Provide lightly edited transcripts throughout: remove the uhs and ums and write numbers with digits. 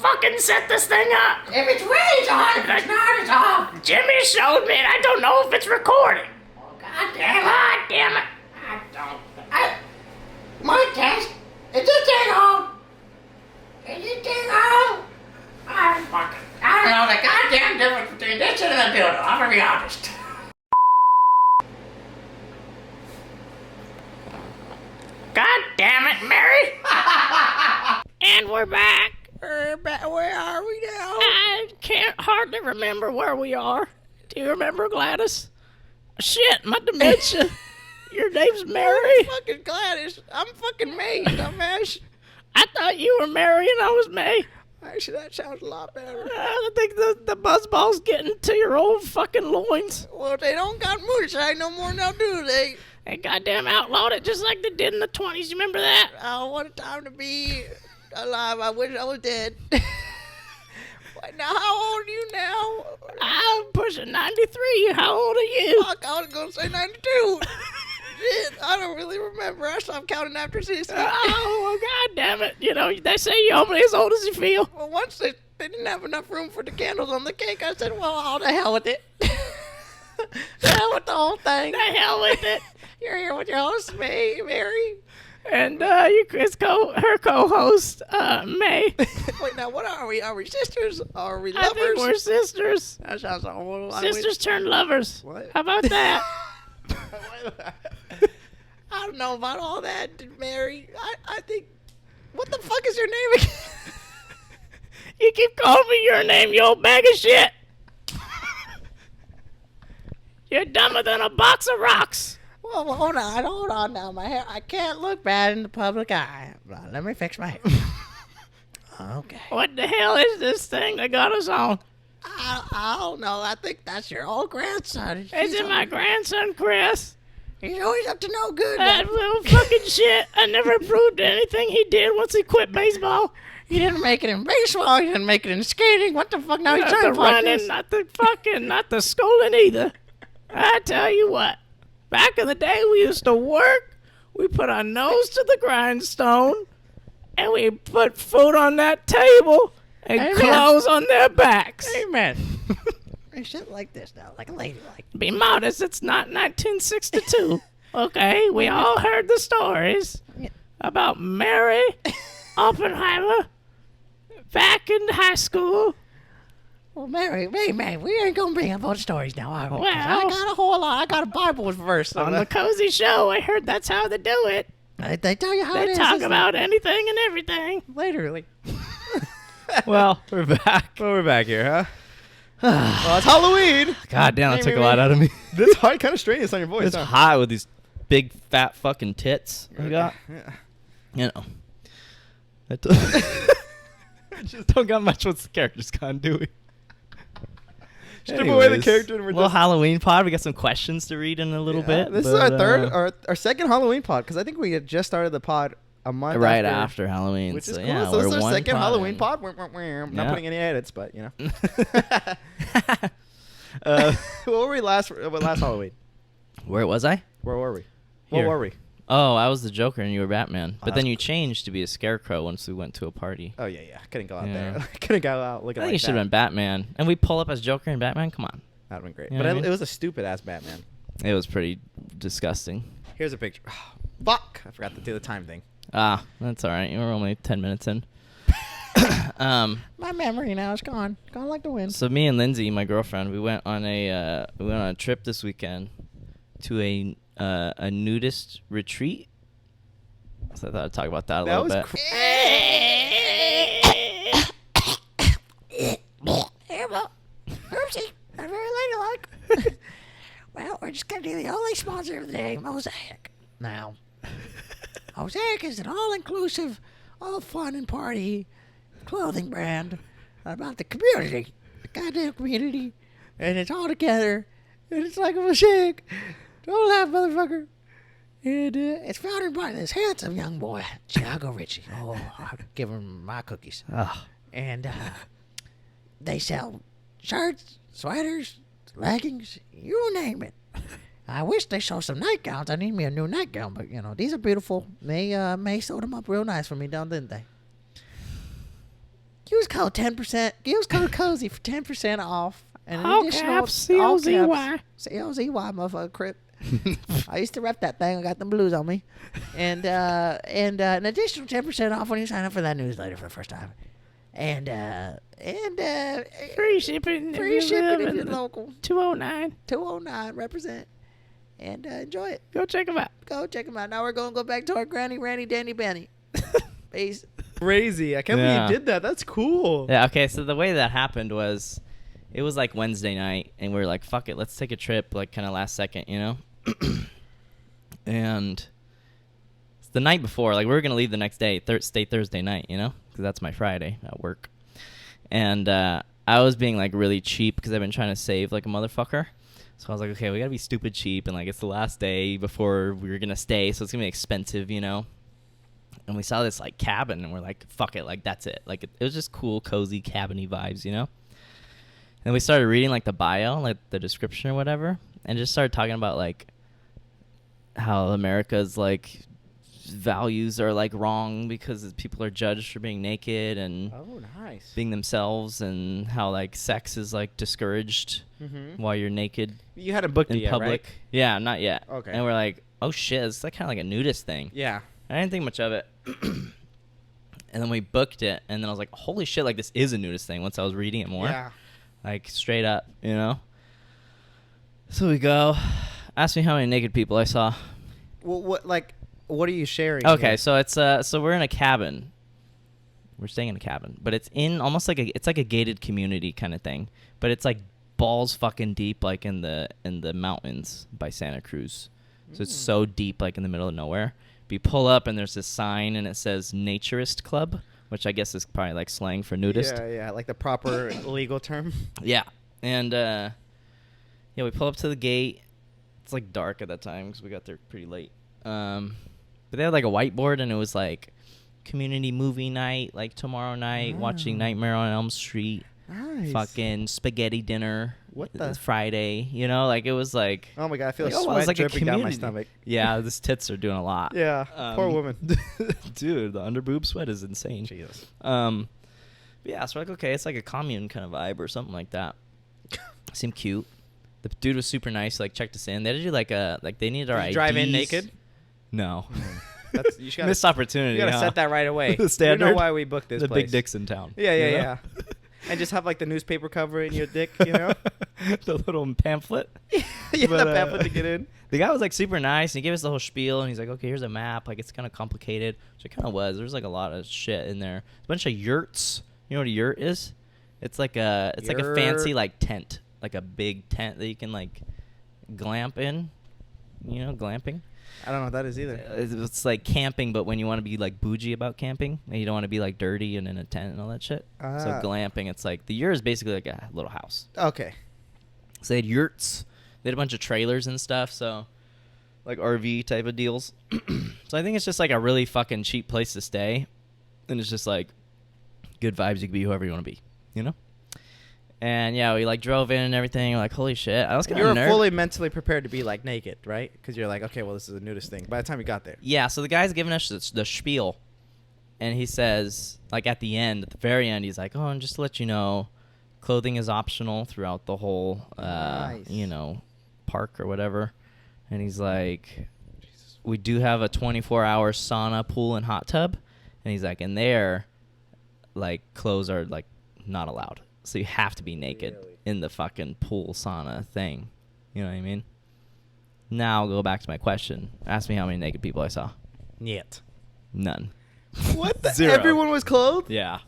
fucking set this thing up. If it's way, it's on. If it's not, it's off. Jimmy showed me, and I don't know if it's recording. Oh, God damn it. God damn it. I don't. My test. Is this thing on? Is this thing on? I don't know the goddamn difference between this and a dildo. I'm gonna be honest. God damn it, Mary. And we're back. Where are we now? I can't hardly remember where we are. Do you remember, Gladys? Shit, my dementia. Your name's Mary? I'm fucking Gladys. I'm fucking May, dumbass. I thought you were Mary and I was May. Actually, that sounds a lot better. I think the buzzball's getting to your old fucking loins. Well, they don't got moonshine no more now, do they? They goddamn outlawed it just like they did in the 20s. You remember that? Oh, what a time to be alive. I wish I was dead. What, now, how old are you now? I'm pushing 93. How old are you? Fuck, I was going to say 92. Shit, I don't really remember. I stopped counting after 60. Oh, god damn it. You know, they say you're only as old as you feel. Well, once they didn't have enough room for the candles on the cake, I said, well, all the hell with it. The hell with the whole thing. The hell with it. You're here with your host, Mary. And her co-host, May. Wait, now, what are we? Are we sisters? Are we lovers? I think we're sisters. That sounds awful. Sisters turned lovers. What? How about that? I don't know about all that, Mary. I think... What the fuck is your name again? You keep calling me your name, you old bag of shit. You're dumber than a box of rocks. Well, hold on now. My hair, I can't look bad in the public eye. Let me fix my hair. Okay. What the hell is this thing that got us on? I don't know. I think that's your old grandson. Is it my grandson, Chris? He's always up to no good. That little fucking shit. I never approved anything he did once he quit baseball. He didn't make it in baseball. He didn't make it in skating. What the fuck? Now he's Not trying the to running, not the schooling either. I tell you what. Back in the day, we used to work. We put our nose to the grindstone, and we put food on that table and Amen. clothes on their backs. Amen. Shit like this now, like a lady, like. Be modest. It's not 1962. Okay, we all heard the stories about Mary Oppenheimer back in high school. Well, Mary, we ain't gonna bring up all the stories now, are we? 'Cause Well, I got a whole lot. I got a Bible verse On the Cozy Show, I heard that's how they do it. They tell you how it They is. talk about anything and everything. Literally. Well, we're back. Well, we're back here, huh? Well, it's Halloween. God damn, that took a lot out of me. This hard, kind of strenuous on your voice. It's huh? hot with these big fat fucking tits you got. Yeah. You know. That just don't got much with the character's continuity. Strip away the character and we're little just... Halloween pod. We got some questions to read in a little bit. This is our third, our second Halloween pod, because I think we had just started the pod a month right after Halloween. which is so cool. yeah, So this we're is our one second pod Halloween in. pod. I'm not Yeah. putting any edits, but you know. What were we last Halloween? Where was I? Where were we? Here. What were we? Oh, I was the Joker and you were Batman. Oh, But then that's you changed to be a scarecrow once we went to a party. Oh yeah. Couldn't go out Yeah. there. Couldn't go out looking I think like you should have been Batman. And we pull up as Joker and Batman. Come on. That'd been great. You know But what I mean? it was a stupid ass Batman. It was pretty disgusting. Here's a picture. Fuck! I forgot to do the time thing. Ah, that's all right. You were only 10 minutes in. My memory now is gone. Gone like the wind. So me and Lindsay, my girlfriend, we went on a trip this weekend to a nudist retreat. So I thought I'd talk about that a little bit. Oopsie. I'm very ladylike. Well, we're just going to do the only sponsor of the day, Mosaic. Now, Mosaic is an all-inclusive, all-fun and party clothing brand about the community. The goddamn community. And it's all together. And it's like a mosaic. Don't laugh, motherfucker. And it's founded by this handsome young boy, Thiago Ritchie. Oh, I'll give him my cookies. Oh. And they sell shirts, sweaters, leggings, you name it. I wish they show some nightgowns. I need me a new nightgown, but you know, these are beautiful. May sewed them up real nice for me, didn't they? Use code 10%. Use code COZY for 10% off. And an All additional caps, COZY. COZY, motherfucker, crip. I used to rep that thing. I got them blues on me. And an additional 10% off when you sign up for that newsletter for the first time. And Free shipping. free shipping if you're local. 209. 209, represent. And enjoy it. Go check them out. Go check them out. Now we're going to go back to our Granny, Randy, Danny, Benny. Peace. Crazy. I can't believe Yeah. you did that. That's cool. Yeah, okay, so the way that happened was it was like Wednesday night and we were like, fuck it, let's take a trip, like kind of last second, you know? And it's the night before, like we were going to leave the next day, stay Thursday night, you know? Because that's my Friday at work. And I was being like really cheap because I've been trying to save like a motherfucker. So I was like, okay, we got to be stupid cheap. And like it's the last day before we were going to stay, so it's going to be expensive, you know? And we saw this like cabin and we're like, fuck it, like that's it. Like it was just cool, cozy, cabin-y vibes, you know? And we started reading like the bio, like the description or whatever, and just started talking about like how America's like values are like wrong because people are judged for being naked and Oh, nice. being themselves, and how like sex is like discouraged while you're naked You hadn't booked it in yet, public. right? Yeah, not yet. Okay. And we're like, oh shit, it's like kind of like a nudist thing. Yeah. I didn't think much of it. And then we booked it, and then I was like, holy shit, like this is a nudist thing once I was reading it more. Yeah. Like straight up, you know? So we go. Ask me how many naked people I saw. Well, what are you sharing? Okay, here? so it's so we're in a cabin. We're staying in a cabin, but it's in almost like it's like a gated community kind of thing. But it's like balls fucking deep, like in the mountains by Santa Cruz. So it's so deep, like in the middle of nowhere. But you pull up and there's this sign and it says Naturist Club, which I guess is probably like slang for nudist. Yeah, like the proper legal term. Yeah. And yeah, we pull up to the gate. It's like dark at that time because we got there pretty late. But they had like a whiteboard and it was like community movie night, like tomorrow night, watching Nightmare on Elm Street. Nice. Fucking spaghetti dinner. What the- Friday, you know, like it was like. Oh my god, I feel like, oh, sweat it's like a dripping down my community. stomach. Yeah, these tits are doing a lot. Yeah, poor woman. Dude, the under boob sweat is insane. Jesus. But yeah, so we're like, okay, it's like a commune kind of vibe or something like that. Seemed cute. The dude was super nice. Like checked us in. They had to do like they needed our Did you IDs. drive in naked? No. That's you gotta, Missed opportunity. You gotta huh? set that right away. The You standard. know why we booked this the place. big dicks in town. Yeah, you know? yeah. And just have like the newspaper cover in your dick, you know? The little pamphlet. Yeah, But, the pamphlet to get in. The guy was like super nice. And he gave us the whole spiel, and he's like, "Okay, here's a map. Like it's kind of complicated," which it kind of was. There's like a lot of shit in there. A bunch of yurts. You know what a yurt is? It's like a fancy like tent, like a big tent that you can like glamp in. You know, glamping. I don't know what that is either. It's like camping, but when you want to be like bougie about camping, and you don't want to be like dirty and in a tent and all that shit. So glamping, it's like the yurt is basically like a little house. Okay. So they had yurts. They had a bunch of trailers and stuff. So like RV type of deals. So I think it's just like a really fucking cheap place to stay, and it's just like good vibes. You can be whoever you want to be, you know. And yeah, we like drove in and everything. We're like, holy shit! I was kind You of were fully mentally prepared to be like naked, right? Because you're like, okay, well, this is a nudist thing. By the time you got there. Yeah, so the guy's giving us the spiel, and he says, like at the very end, he's like, oh, and just to let you know, clothing is optional throughout the whole, Nice. you know, park or whatever. And he's like, we do have a 24-hour sauna, pool, and hot tub. And he's like, and there, like, clothes are, like, not allowed. So you have to be naked in the fucking pool sauna thing. You know what I mean? Now I'll go back to my question. Ask me how many naked people I saw. Yet. None. What the? Zero. Everyone was clothed? Yeah.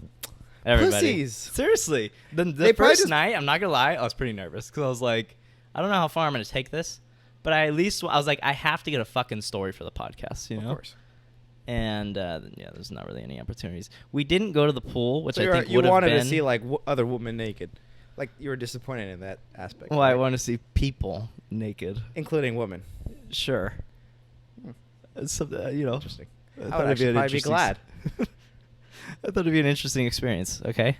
Everybody. Pussies. Seriously. The They probably first just- night, I'm not going to lie, I was pretty nervous. Because I was like, I don't know how far I'm going to take this. But I was like, I have to get a fucking story for the podcast, you know? Of course. And, yeah, there's not really any opportunities. We didn't go to the pool, which So I think you would have wanted been. to see like other women naked. Like you were disappointed in that aspect. Well, I right? want to see people naked. Including women. Sure. It's, you know. Interesting. I I thought would it'd be actually an probably be interesting glad. I thought it'd be an interesting experience, okay?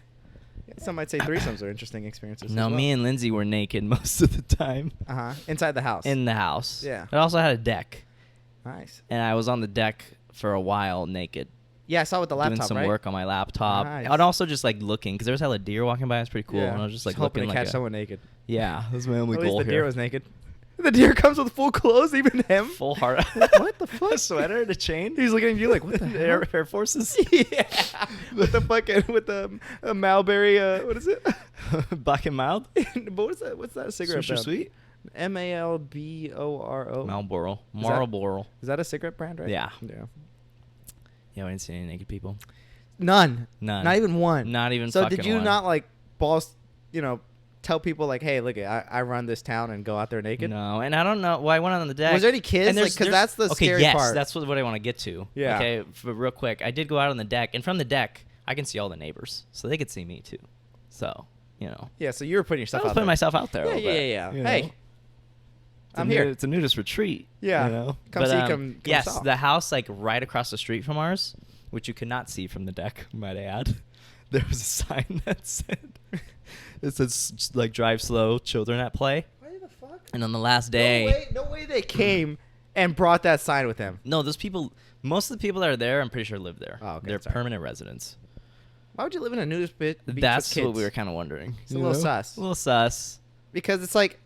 Some might say threesomes are interesting experiences. No, as well. me and Lindsay were naked most of the time. Inside the house. In the house. Yeah. It also had a deck. Nice. And I was on the deck for a while naked. Yeah, I saw it with the laptop, doing some right? work on my laptop. Nice. And also just like looking, because there was hella deer walking by. It was pretty cool. Yeah. And I was just like hoping looking to like catch someone naked. Yeah, that's my only At least goal the here. deer was naked. The deer comes with full clothes, even him. Full heart. What the fuck? A sweater and a chain. He's looking at you like, what the hell? Air Forces. Yeah. With the fucking, with the Malberry, what is it? Black and mild. But what's that? What's that cigarette Swisher brand? Sweet. Malboro. Marlboro. that- Marlboro. Is that a cigarette brand, right? Yeah. Yeah. Yeah, I didn't see any naked people. None. None. Not even one. Not even So fucking did you one. not like balls, tell people like, hey, look, I run this town and go out there naked? No, and I don't know. Well, I went on the deck. Was there any kids? And Like, 'cause that's the okay, scary yes, part. that's what I want to get to. Yeah. Okay, but real quick, I did go out on the deck, and from the deck, I can see all the neighbors, so they could see me too. So, Yeah, so you were putting I yourself was out putting there. myself out there. a Yeah, little bit, yeah. you Hey, know? I'm here. It's a nudist retreat. Yeah. You know? Come But, see, come yes, saw. the house like right across the street from ours, which you could not see from the deck, might I add. There was a sign that said, it says like drive slow, children at play. Why the fuck? And on the last day, No way they came and brought that sign with them. no, those people, most of the people that are there, I'm pretty sure live there. Oh, okay, They're sorry. permanent residents. Why would you live in a nudist beach That's with kids? what we were kind of wondering. It's a little sus. A little sus. Because it's like,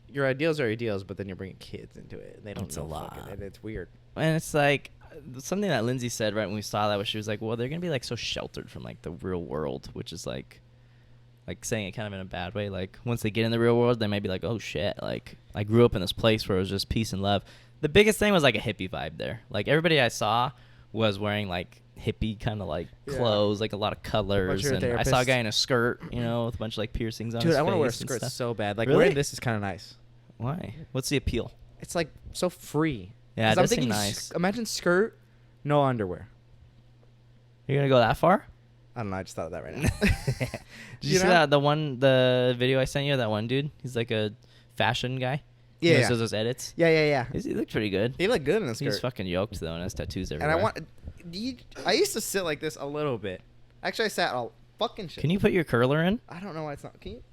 your ideals are ideals, but then you're bringing kids into it. And they don't It's a know lot. fucking- and it's weird. And it's like something that Lindsay said right when we saw that was she was like, well, they're going to be like so sheltered from like the real world, which is like saying it kind of in a bad way. Like once they get in the real world, they might be like, oh shit, like I grew up in this place where it was just peace and love. The biggest thing was like a hippie vibe there. Like everybody I saw was wearing like hippie kind of like Yeah. clothes, like a lot of colors. your And I saw a therapists. guy in a skirt, with a bunch of like piercings on Dude, his I want to wear a face and skirt stuff. so bad. Like Really? wearing this is kind of nice. Why? What's the appeal? It's like so free. Yeah, 'Cause it I'm does seem thinking nice. Imagine skirt, no underwear. You're going to go that far? I don't know. I just thought of that right now. Did you see that the video I sent you? That one dude, he's like a fashion guy. Yeah, He yeah. does those edits. Yeah. He looked pretty good. He looked good in the skirt. He's fucking yoked though, and has tattoos and everywhere. I used to sit like this a little bit. Actually, I sat all fucking shit. Can you put your curler in? I don't know why it's not. Can you?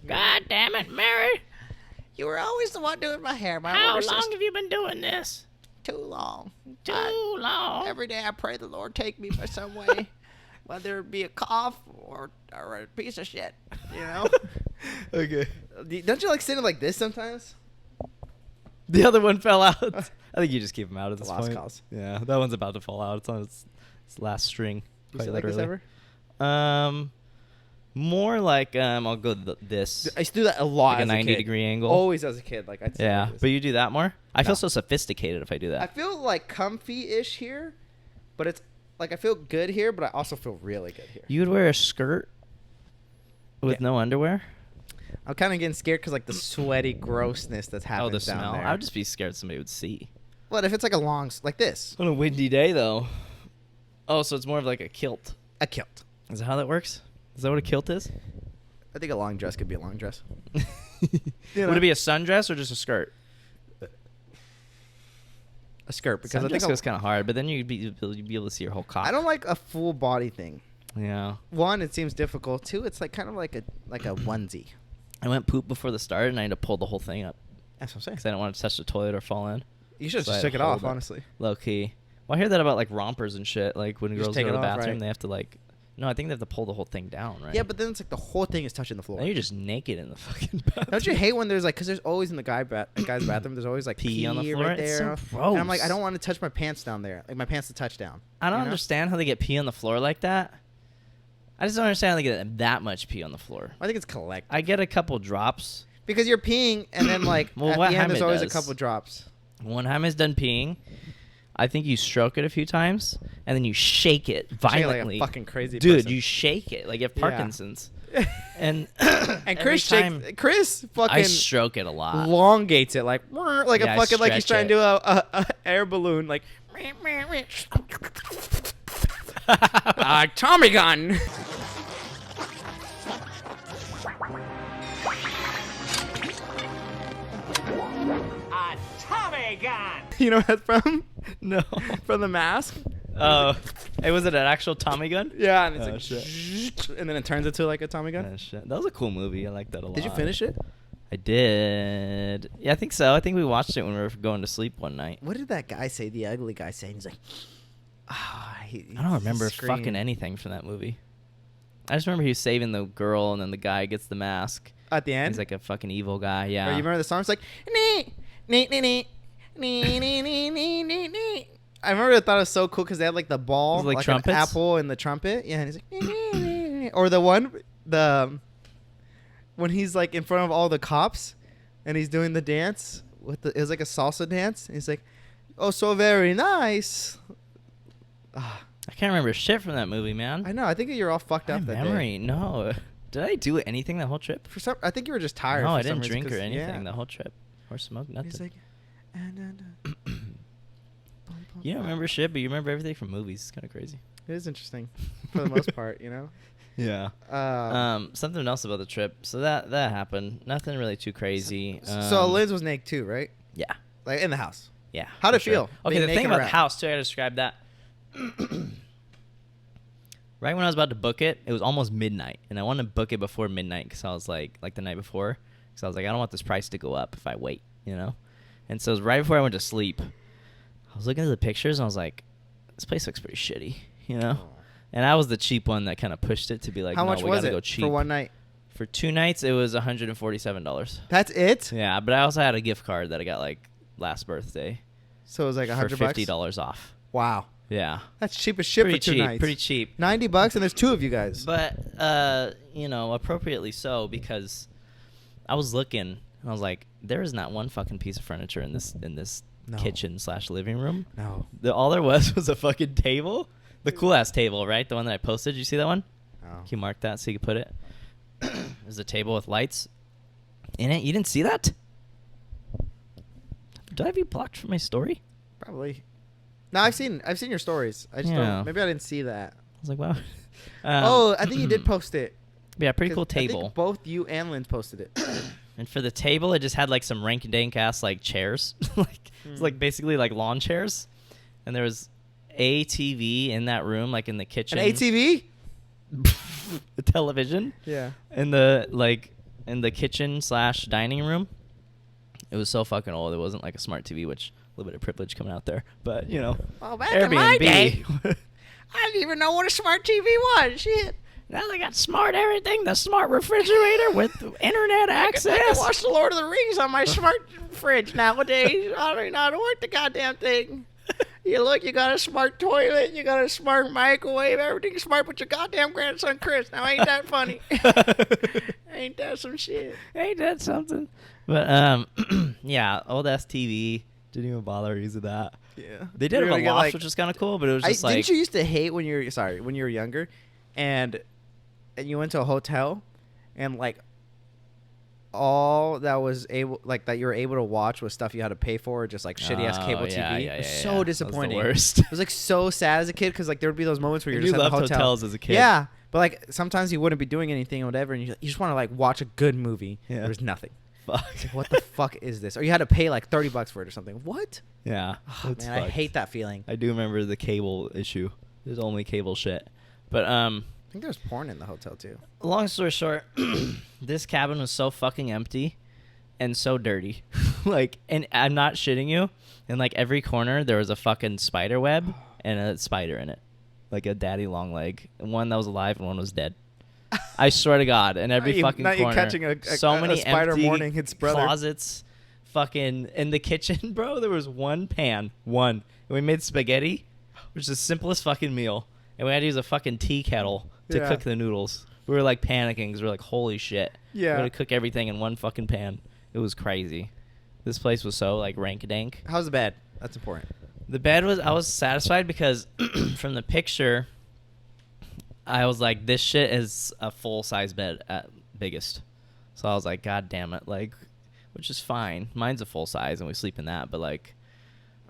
God damn it, Mary. You were always the one doing my hair. My How older long sister. have you been doing this? Too long. Too I- long. Every day I pray the Lord take me by some way, whether it be a cough or a piece of shit. You know. Okay. Don't you like sitting like this sometimes? The other one fell out. I think you just keep him out at It's this a lost point. cause. Yeah, that one's about to fall out. It's on its last string. You quite sit like this literally. ever? More like I'll go this. I used to do that a lot. Like a as 90 kid. degree angle. Always as a kid, like I'd sit Yeah, like this. but you do that more. I No. feel so sophisticated if I do I that. feel like comfy-ish here, but it's like I feel good here, but I also feel really good here. You would wear a skirt with Yeah. no underwear? I'm kind of getting scared because like the sweaty grossness that's happening Oh, the down smell. there. I would just be scared somebody would see. What if it's like a long like this? On a windy day, though. Oh, so it's more of like a kilt. A kilt. Is that how that works? Is that what a kilt is? I think a long dress could be a long dress. Would it be a sundress or just a skirt? A skirt because I Sundress think goes kind of hard, but then you'd be able to see your whole cock. I don't like a full body thing. Yeah. One, it seems difficult. Two, it's like kind of like a onesie. I went poop before the start, and I had to pull the whole thing up That's what I'm saying. because I didn't want to touch the toilet or fall in. You should So I just had took to it off, hold it. honestly. Low key. Well, I hear that about like rompers and shit. Like when You just girls take go to it the off, bathroom, right? they have to like. No, I think they have to pull the whole thing down, right? Yeah, but then it's like the whole thing is touching the floor. then you're just naked in the fucking bathroom. Don't you hate when there's like, because there's always in the guy's bathroom, there's always like Pee on the floor? right It's there. so And I'm like, gross. I don't want to touch my pants down there. Like my pants to touch down. I don't you know? understand how they get pee on the floor like that. I just don't understand how they get that much pee on the floor. I think it's collective. I get a couple drops. Because you're peeing and then like Well, at what the end there's Hamid always a does. couple drops. When Hamid's done peeing, I think you stroke it a few times and then you shake it Shake it like a violently. fucking crazy Dude, person. you shake it like you have Yeah. Parkinson's. And And Chris every time Chris fucking I stroke it a lot. elongates it like Yeah, a I fucking like he's stretch trying to it. do a air balloon like Tommy gun. A Tommy gun. You know what that's from? No. From The Mask. Oh, hey, was it an actual Tommy gun? Yeah, and it's Oh, like shit. and then it turns into like a Tommy gun. Oh, shit. That was a cool movie. I liked that a lot. Did you finish it? I did. Yeah, I think so. I think we watched it when we were going to sleep one night. What did that guy say? The ugly guy say? He's like, I I don't remember fucking anything from that movie. I just remember he was saving the girl, and then the guy gets the mask. At the end? He's like a fucking evil guy, yeah. Or you remember the song? It's like, nee, nee, nee, nee, nee, nee, nee, nee, nee, nee. I remember I thought it was so cool because they had like the ball, like an trumpets? apple and the trumpet. Yeah, and he's like, nee, nee, nee, nee. Or the one, when he's like in front of all the cops and he's doing the dance. It was like a salsa dance. And he's like, oh, so very nice. I can't remember shit from that movie, man. I know. I think you're all fucked up My that memory, day. no. Did I do anything the whole trip? I think you were just tired. No, for I some didn't reason, drink or 'cause- anything yeah. the whole trip. Or smoke, nothing. He's like, You don't remember shit, but you remember everything from movies. It's kind of crazy. It is interesting for the most part, you know? Yeah. Something else about the trip. So that happened. Nothing really too crazy. So Liz was naked too, right? Yeah. Like in the house. Yeah. How'd for it feel, Okay, being the thing naked about the around? house too, I gotta describe that. Right when I was about to book it, it was almost midnight, and I wanted to book it before midnight because I was like the night before, because I was like, I don't want this price to go up if I wait, you know. And so it was right before I went to sleep. I was looking at the pictures and I was like, this place looks pretty shitty, you know. And I was the cheap one that kind of pushed it to be like, How no, much we was gotta it go cheap. for one night? For 2 nights, it was $147. That's it? Yeah, but I also had a gift card that I got like last birthday. So it was like for $100 $50 off. Wow. Yeah. That's cheap as shit Pretty for 2 cheap. nights. Pretty cheap. $90 and there's 2 of you guys. But you know, appropriately so, because I was looking and I was like, there is not one fucking piece of furniture in this No. kitchen / living room. No. All there was a fucking table. The cool ass table, right? The one that I posted. Did you see that one? No. Can you mark that so you can put it? There's a table with lights in it. You didn't see that? Did I have you blocked from my story? Probably. No, I've seen your stories. I just Yeah. don't. Maybe I didn't see that. I was like, wow. Oh, I think you did post it. Yeah, pretty 'Cause cool I think table. both you and Lynn posted it. And for the table, it just had like some rank-dank ass like chairs, it's like basically like lawn chairs, and there was a TV in that room, like in the kitchen. An ATV? The television. Yeah. In the kitchen / dining room. It was so fucking old. It wasn't like a smart TV, which a little bit of privilege coming out there, but you know. Well, back in my Airbnb. day, I didn't even know what a smart TV was. Shit. Now they got smart everything. The smart refrigerator with internet I can access. watch The Lord of the Rings on my smart fridge nowadays. I don't even know how to work the goddamn thing. You look, you got a smart toilet, you got a smart microwave, everything's smart but your goddamn grandson Chris. Now ain't that funny? Ain't that some shit? Ain't that something? But yeah, old ass TV. Didn't even bother using that. Yeah. They did You're have gonna a get, loft, like- which was kind of cool, but it was just like. Didn't you used to hate when you were younger, and you went to a hotel, and like all that was able that you were able to watch was stuff you had to pay for, just like shitty ass cable TV. Yeah, it was yeah, so yeah. That was the disappointing. worst. It was like so sad as a kid because like there would be those moments where you're And just you at the loved hotel. hotels as a kid. Yeah, but like sometimes you wouldn't be doing anything or whatever, and you just want to like watch a good movie. Yeah. There was nothing. Fuck. It's like, what the fuck is this? Or you had to pay like $30 for it or something. What? Yeah. Oh, that's man, I fucked. hate that feeling. I do remember the cable issue. There's only cable shit. But I think there was porn in the hotel too. long story short, this cabin was so fucking empty and so dirty. Like, and I'm not shitting you. In like every corner there was a fucking spider web and a spider in it. Like a daddy long leg. And one that was alive and one was dead. I swear to God, in every fucking not corner. you catching a so many spider empty mourning its brother. closets. Fucking in the kitchen, bro. There was one pan, and we made spaghetti, which is the simplest fucking meal, and we had to use a fucking tea kettle to Yeah. cook the noodles. We were like panicking because we were like, holy shit. Yeah. We had to cook everything in one fucking pan. It was crazy. This place was so like rank dank. How's the bed? That's important. The bed I was satisfied because from the picture, I was like, this shit is a full-size bed at biggest. So I was like, God damn it. Like, which is fine. Mine's a full size and we sleep in that, but like,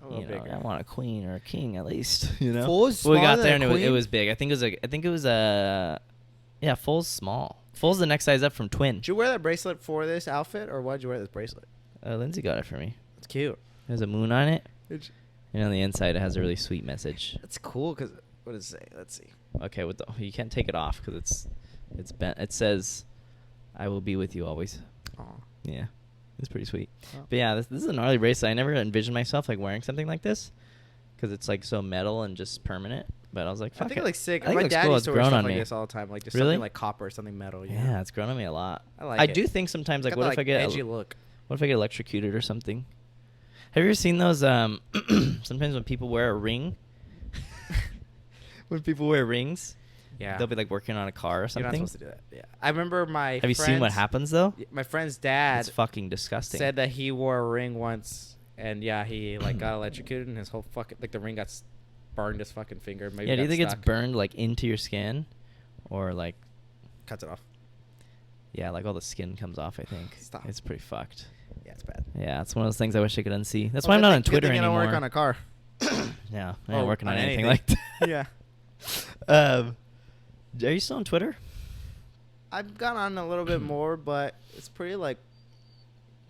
A little you know, bigger. I want a queen or a king at least, you know? Full is Well, we got smaller there than and a it queen? was big. I think it was yeah, full's small. Full's the next size up from twin. Did you wear that bracelet for this outfit, or why did you wear this bracelet? Lindsay got it for me. It's cute. There's a moon on it. It's, And on the inside, it has a really sweet message. that's cool because what does it say? Let's see. Okay, you can't take it off because it's bent. It says, "I will be with you always." Oh, Yeah, it's pretty sweet. Oh. But yeah, this is a gnarly bracelet. I never envisioned myself like wearing something like this, because it's like so metal and just permanent. But I was like, I fuck think it. it looks sick. I think My it looks dad cool. used It's to wear grown stuff on like me. this all the time, like just Really? something like copper or something metal. You know? Yeah, it's grown on me a lot. I like I it. do think sometimes like Got what the, if I get edgy look? what if I get electrocuted or something? Have you ever seen those sometimes when people wear a ring? When people wear rings, Yeah. they'll be like working on a car or You're something. not supposed to do that. Yeah. I remember my. Have you seen what happens though? My friend's dad It's fucking disgusting. said that he wore a ring once, and yeah, he like got electrocuted, and his whole fucking like the ring got burned his fucking finger. Maybe Yeah, do you got think it's stuck. burned like into your skin, or like Cuts it off. yeah, like all the skin comes off? I think Stop. it's pretty fucked. Yeah, it's bad. Yeah, it's one of those things I wish I could unsee. That's Well, why I'm good not thing- on good Twitter thing you don't anymore. work on a car. Yeah, I'm not Oh, working on on anything anything. like that. Yeah. Are you still on Twitter? I've gone on a little bit more, but it's pretty like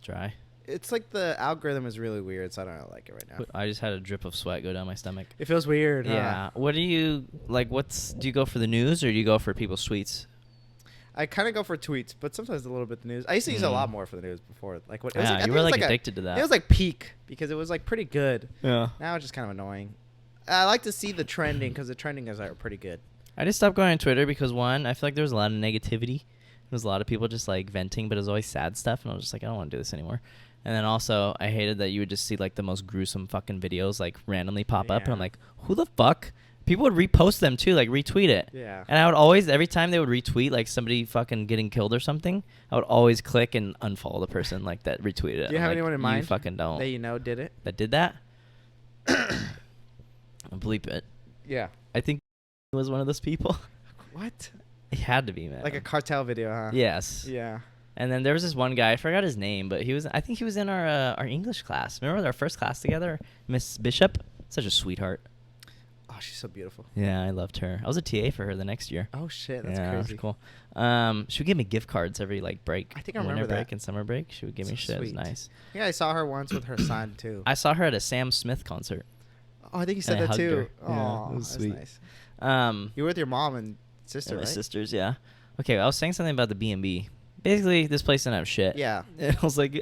Dry. it's like the algorithm is really weird, so I don't like it right now. I just had a drip of sweat go down my stomach. It feels weird. Yeah. What do you like? Do you go for the news or do you go for people's tweets? I kind of go for tweets, but sometimes a little bit the news. I used to use a lot more for the news before. Like what? It was Yeah, I you think were it was like a- addicted to that. It was like peak because it was like pretty good. Yeah. Now it's just kind of annoying. I like to see the trending because the trending is like pretty good. I just stopped going on Twitter because one, I feel like there was a lot of negativity. There was a lot of people just like venting, but it was always sad stuff, and I was just like, I don't want to do this anymore. And then also, I hated that you would just see like the most gruesome fucking videos like randomly pop up, and I'm Yeah. like, who the fuck? People would repost them too, like retweet it. Yeah. And I would always, every time they would retweet like somebody fucking getting killed or something, I would always click and unfollow the person like that retweeted it. Do you I'm have like, anyone in You mind fucking don't. that you know did it? That did that? I'll bleep it. Yeah. I think he was one of those people. What? He had to be, man. Like a cartel video, huh? Yes. Yeah. And then there was this one guy, I forgot his name, but I think he was in our English class. Remember our first class together? Miss Bishop? Such a sweetheart. Oh, she's so beautiful. Yeah, I loved her. I was a TA for her the next year. Oh shit, that's yeah, crazy. It was cool. She would give me gift cards every like break. I think I winter remember break that. and summer break. She would give me So shit. It was sweet. nice. Yeah, I saw her once with her son too. I saw her at a Sam Smith concert. Oh, I think you said and I that hugged too. her. Oh, Yeah, it was that's sweet. nice. You were with your mom and sister, And my right? sisters, yeah. Okay, I was saying something about the B&B. Basically, this place didn't have shit. Yeah. And I was like,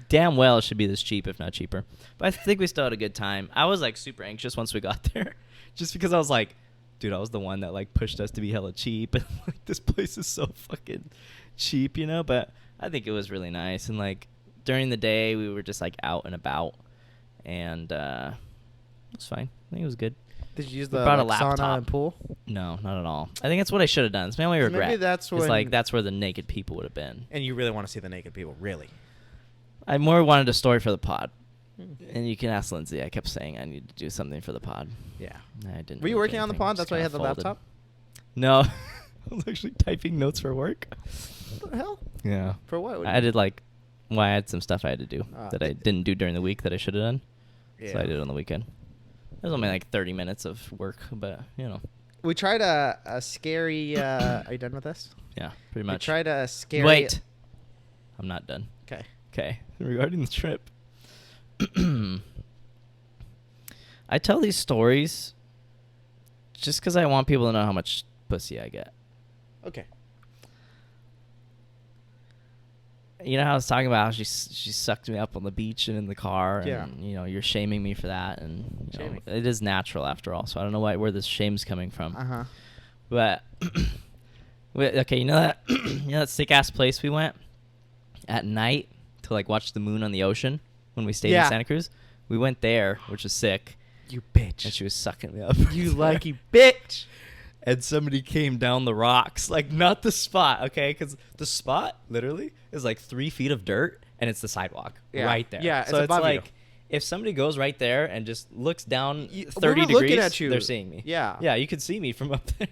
damn well it should be this cheap, if not cheaper. But I think we still had a good time. I was like super anxious once we got there, just because I was like, dude, I was the one that like pushed us to be hella cheap, and like this place is so fucking cheap, you know. But I think it was really nice, and like during the day we were just like out and about, and it was fine. I think it was good. Did you use We the brought a like, sauna laptop. and pool? No, not at all. I think that's what I should have done. It's my only regret. Maybe that's It's when. like that's where the naked people would have been. And you really want to see the naked people, really? I more wanted a story for the pod. And you can ask Lindsay. I kept saying I need to do something for the pod. Yeah. I didn't. Were you really working do on the anything. pod? Just That's why you had kinda the folded. laptop? No, I was actually typing notes for work. What the hell? Yeah. For what? I did like, well, I had some stuff I had to do Ah. that I didn't do during the week that I should have done. Yeah. So I did it on the weekend. It was only like 30 minutes of work, but you know. We tried a scary. Are you done with this? Yeah, pretty We much. tried a scary. Wait. I'm not done. Okay. Okay. Regarding the trip. I tell these stories just because I want people to know how much pussy I get. Okay. You know how I was talking about how she sucked me up on the beach and in the car, Yeah. and you know you're shaming me for that, and you know, Shaming. it is natural after all. So I don't know where this shame's coming from. Uh-huh. But okay, you know that that sick ass place we went at night to like watch the moon on the ocean when we stayed Yeah. in Santa Cruz. We went there, which was sick, You bitch. and she was sucking me up. You lucky bitch. And somebody came down the rocks, like not the spot, okay? Because the spot literally is like 3 feet of dirt, and it's the sidewalk Yeah. right there. Yeah, so it's it's above you. like if somebody goes right there and just looks down We 30 were degrees, looking at you. they're seeing me. Yeah. Yeah, you could see me from up there.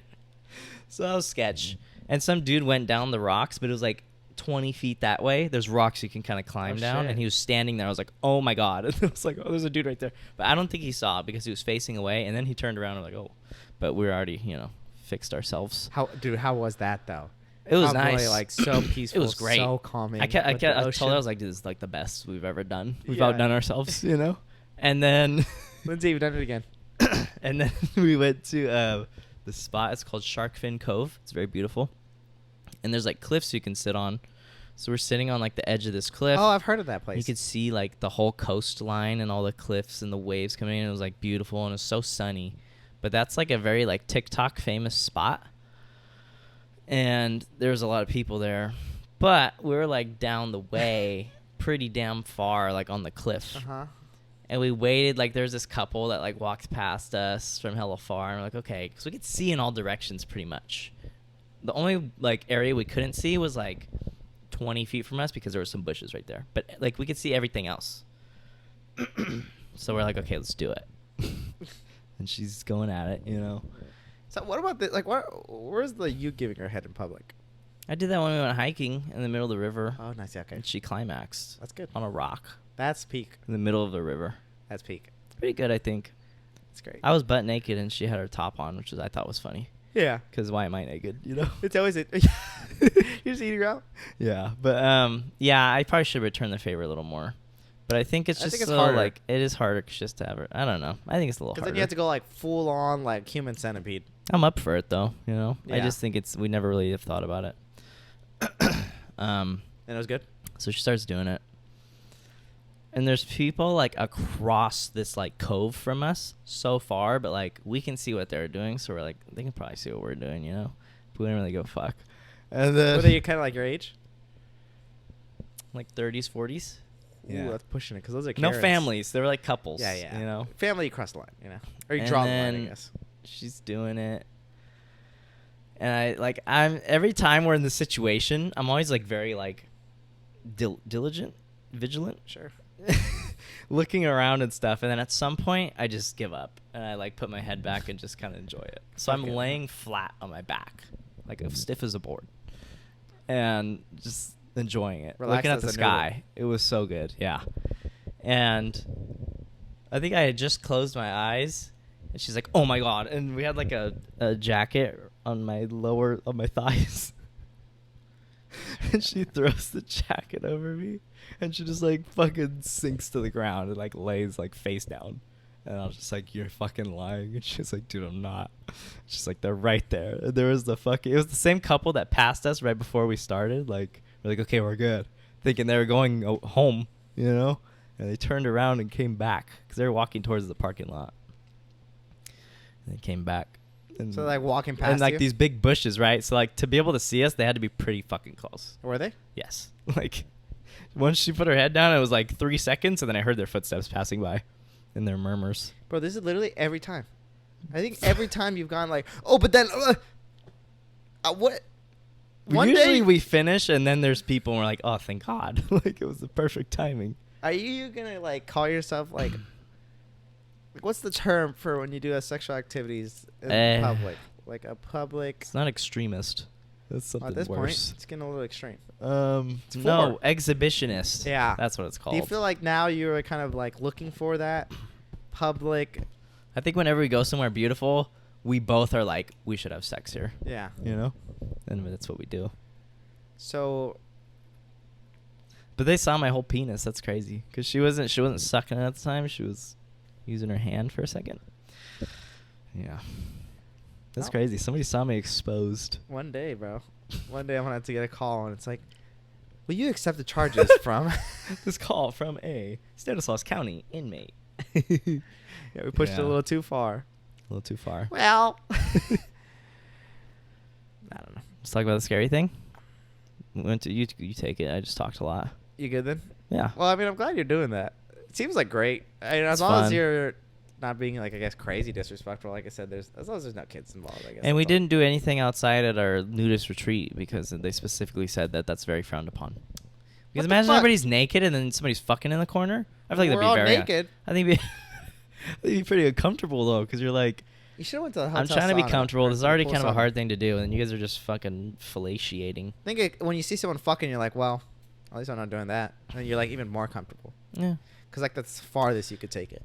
So that was sketch. And some dude went down the rocks, but it was like 20 feet that way. There's rocks you can kind of climb Oh, down, shit. and he was standing there. I was like, oh my God. And I was like, oh, there's a dude right there. But I don't think he saw it because he was facing away, and then he turned around and like, oh. But we were already, fixed ourselves. How was that though? It was Probably, nice. like so peaceful. It was great. So calming. I with the told her, I ocean. was like, this is like the best we've ever done. We've Yeah. outdone ourselves, And then, Lindsay, you've done it again. and then we went to the spot. It's called Shark Fin Cove. It's very beautiful. And there's like cliffs you can sit on. So we're sitting on like the edge of this cliff. Oh, I've heard of that place. You could see like the whole coastline and all the cliffs and the waves coming in. It was like beautiful and it was so sunny. But that's like a very like TikTok famous spot. And there's a lot of people there. But we were like down the way pretty damn far, like on the cliff. Uh-huh. And we waited, like there's this couple that like walked past us from hella far. And we're like, okay, because we could see in all directions pretty much. The only like area we couldn't see was like 20 feet from us because there were some bushes right there. But like we could see everything else. So we're like, okay, let's do it. And she's going at it, you know. So what about the like? Where's the you giving her head in public? I did that when we went hiking in the middle of the river. Oh, nice. Yeah, okay. And she climaxed. That's good. On a rock That's peak. in the middle of the river. That's peak. Pretty good, I think. That's great. I was butt naked and she had her top on, which I thought was funny. Yeah. Because why am I naked, you know? It's always it. You're just eating out. Yeah, but yeah, I probably should return the favor a little more. But I think it's I just think it's so, harder. like, it is harder just to have it. I don't know. I think it's a little Because harder. then you have to go like full on like human centipede. I'm up for it, though, you know? I Yeah. just think we never really have thought about it. And it was good. So she starts doing it. And there's people, like, across this, like, cove from us so far, but, like, we can see what they're doing, so we're like, they can probably see what we're doing, you know? But we don't really give a fuck. And then... Were they kind of like your age? Like 30s, 40s? Ooh, that's pushing it because those are No Karens. families. They were, like, couples. Yeah, yeah. You know? Family, you cross the line, you know? Or you And draw the line, I then guess. She's doing it. And I'm every time we're in this situation, I'm always, like, very, like, diligent, vigilant. Sure. Looking around and stuff, and then at some point I just give up and I like put my head back and just kind of enjoy it. So I'm Okay. laying flat on my back, like as stiff as a board, and just enjoying it, Relaxed looking at as the a sky. It was so good, yeah. And I think I had just closed my eyes, and she's like, "Oh my god!" And we had like a jacket on my thighs. And she throws the jacket over me, and she just like fucking sinks to the ground and like lays like face down. And I was just like, "You're fucking lying." And she's like, "Dude, I'm not." She's like, "They're right there." And there was it was the same couple that passed us right before we started. Like, we're like, "Okay, we're good," thinking they were going home, you know. And they turned around and came back because they were walking towards the parking lot. And they came back. And So like walking past and like you? these big bushes, right? So like to be able to see us, they had to be pretty fucking close. Were they? Yes. Like once she put her head down, it was like 3 seconds, and then I heard their footsteps passing by, and their murmurs. Bro, this is literally every time. I think every time you've gone like, oh, but then what? One Usually day, we finish, and then there's people, and we're like, "Oh, thank God!" Like it was the perfect timing. are you gonna like call yourself like what's the term for when you do sexual activities in public? Like a public. It's not extremist. That's something At this point, worse. it's getting a little extreme. No, four. exhibitionist. Yeah. That's what it's called. Do you feel like now you're kind of like looking for that public? I think whenever we go somewhere beautiful, we both are like, we should have sex here. Yeah. You know? And that's what we do. So But they saw my whole penis. That's crazy. Because she wasn't sucking it at the time. She was using her hand for a second. Yeah. That's Oh. crazy. Somebody saw me exposed. one day, bro. One day I'm gonna have to get a call and it's like, will you accept the charges from? This call from a Stanislaus County inmate. Yeah, we pushed it Yeah. a little too far. A little too far. Well, I don't know. Let's talk about the scary thing. We went to you take it. I just talked a lot. You good then? Yeah. Well, I mean, I'm glad you're doing that. It seems like great. I mean, as It's long as fun. you're not being like, I guess, crazy disrespectful. Like I said, as long as there's no kids involved, I guess. And we that's all. didn't do anything outside at our nudist retreat because they specifically said that that's very frowned upon. Because the imagine fuck? everybody's naked and then somebody's fucking in the corner. I feel like We're that'd all be very naked. I think it'd be pretty uncomfortable though, because you're like, You should have went to the hotel I'm trying to be sauna comfortable. or This is already pool kind of a sauna. hard thing to do, and you guys are just fucking fellatiating. I think when you see someone fucking, you're like, well, at least I'm not doing that, and you're like even more comfortable Yeah. because like that's the farthest you could take it.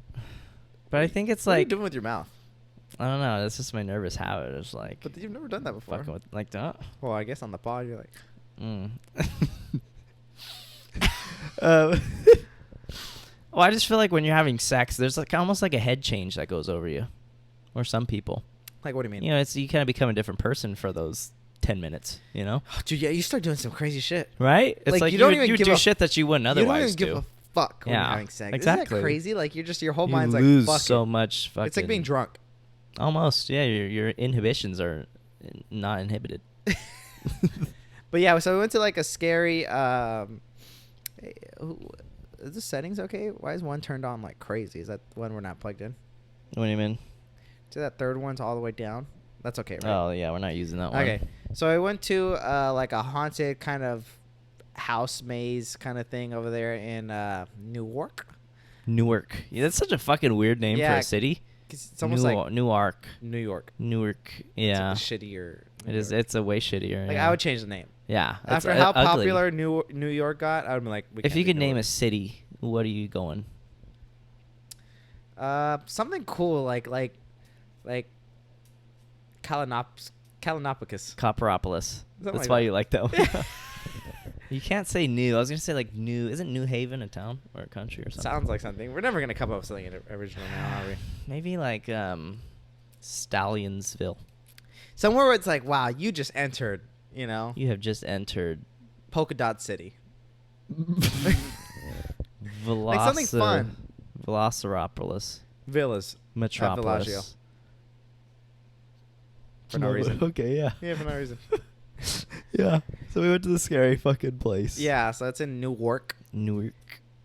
But I think it's What are you like, doing with your mouth? I don't know. That's just my nervous habit. It's like But you've never done that before. fucking with like that. Well, I guess on the pod you're like, Mm. Well, I just feel like when you're having sex, there's like almost like a head change that goes over you, or some people. what do you mean? You know, you kind of become a different person for those 10 minutes, you know? Dude, yeah, you start doing some crazy shit. Right? It's Like, like you don't would- even you would give do a- shit that you wouldn't You don't otherwise even do. give a fuck when Yeah, you're having sex. exactly. Isn't that crazy? Like, you're just, your whole You mind's lose like, fuck so it. much fucking... It's like being drunk. Almost, yeah. Your inhibitions are not inhibited. But yeah, so we went to like a scary. Is the settings okay? Why is one turned on like crazy? Is that one we're not plugged in? What do you mean? So that third one's all the way down. That's okay, right? Oh, yeah, we're not using that one. Okay. So I went to like a haunted kind of house maze kind of thing over there in Newark. Newark. Yeah, that's such a fucking weird name for Yeah, a city. It's almost like Newark. New York. Newark. It's Yeah. like a shittier. It New is. York. It's a way shittier. Like yeah. I would change the name. Yeah. After it's, how ugly. popular New York got, I would be like, we If can't you do could name a Newark. city, what are you going? Something cool like Kalanopoulos. Copperopolis. Something That's like why that. you like that one. You can't say New. I was gonna say like New. Isn't New Haven a town or a country or something? Sounds like something. We're never gonna come up with something original now, are we? Maybe like Stallionsville. Somewhere where it's like, wow, you just entered, you know, You have just entered Polka Dot City. Like something fun. Velociropolis. Villas. Metropolis. Bellagio. For no reason. Okay, yeah. Yeah, for no reason. Yeah. So we went to the scary fucking place. Yeah, so that's in Newark. Newark.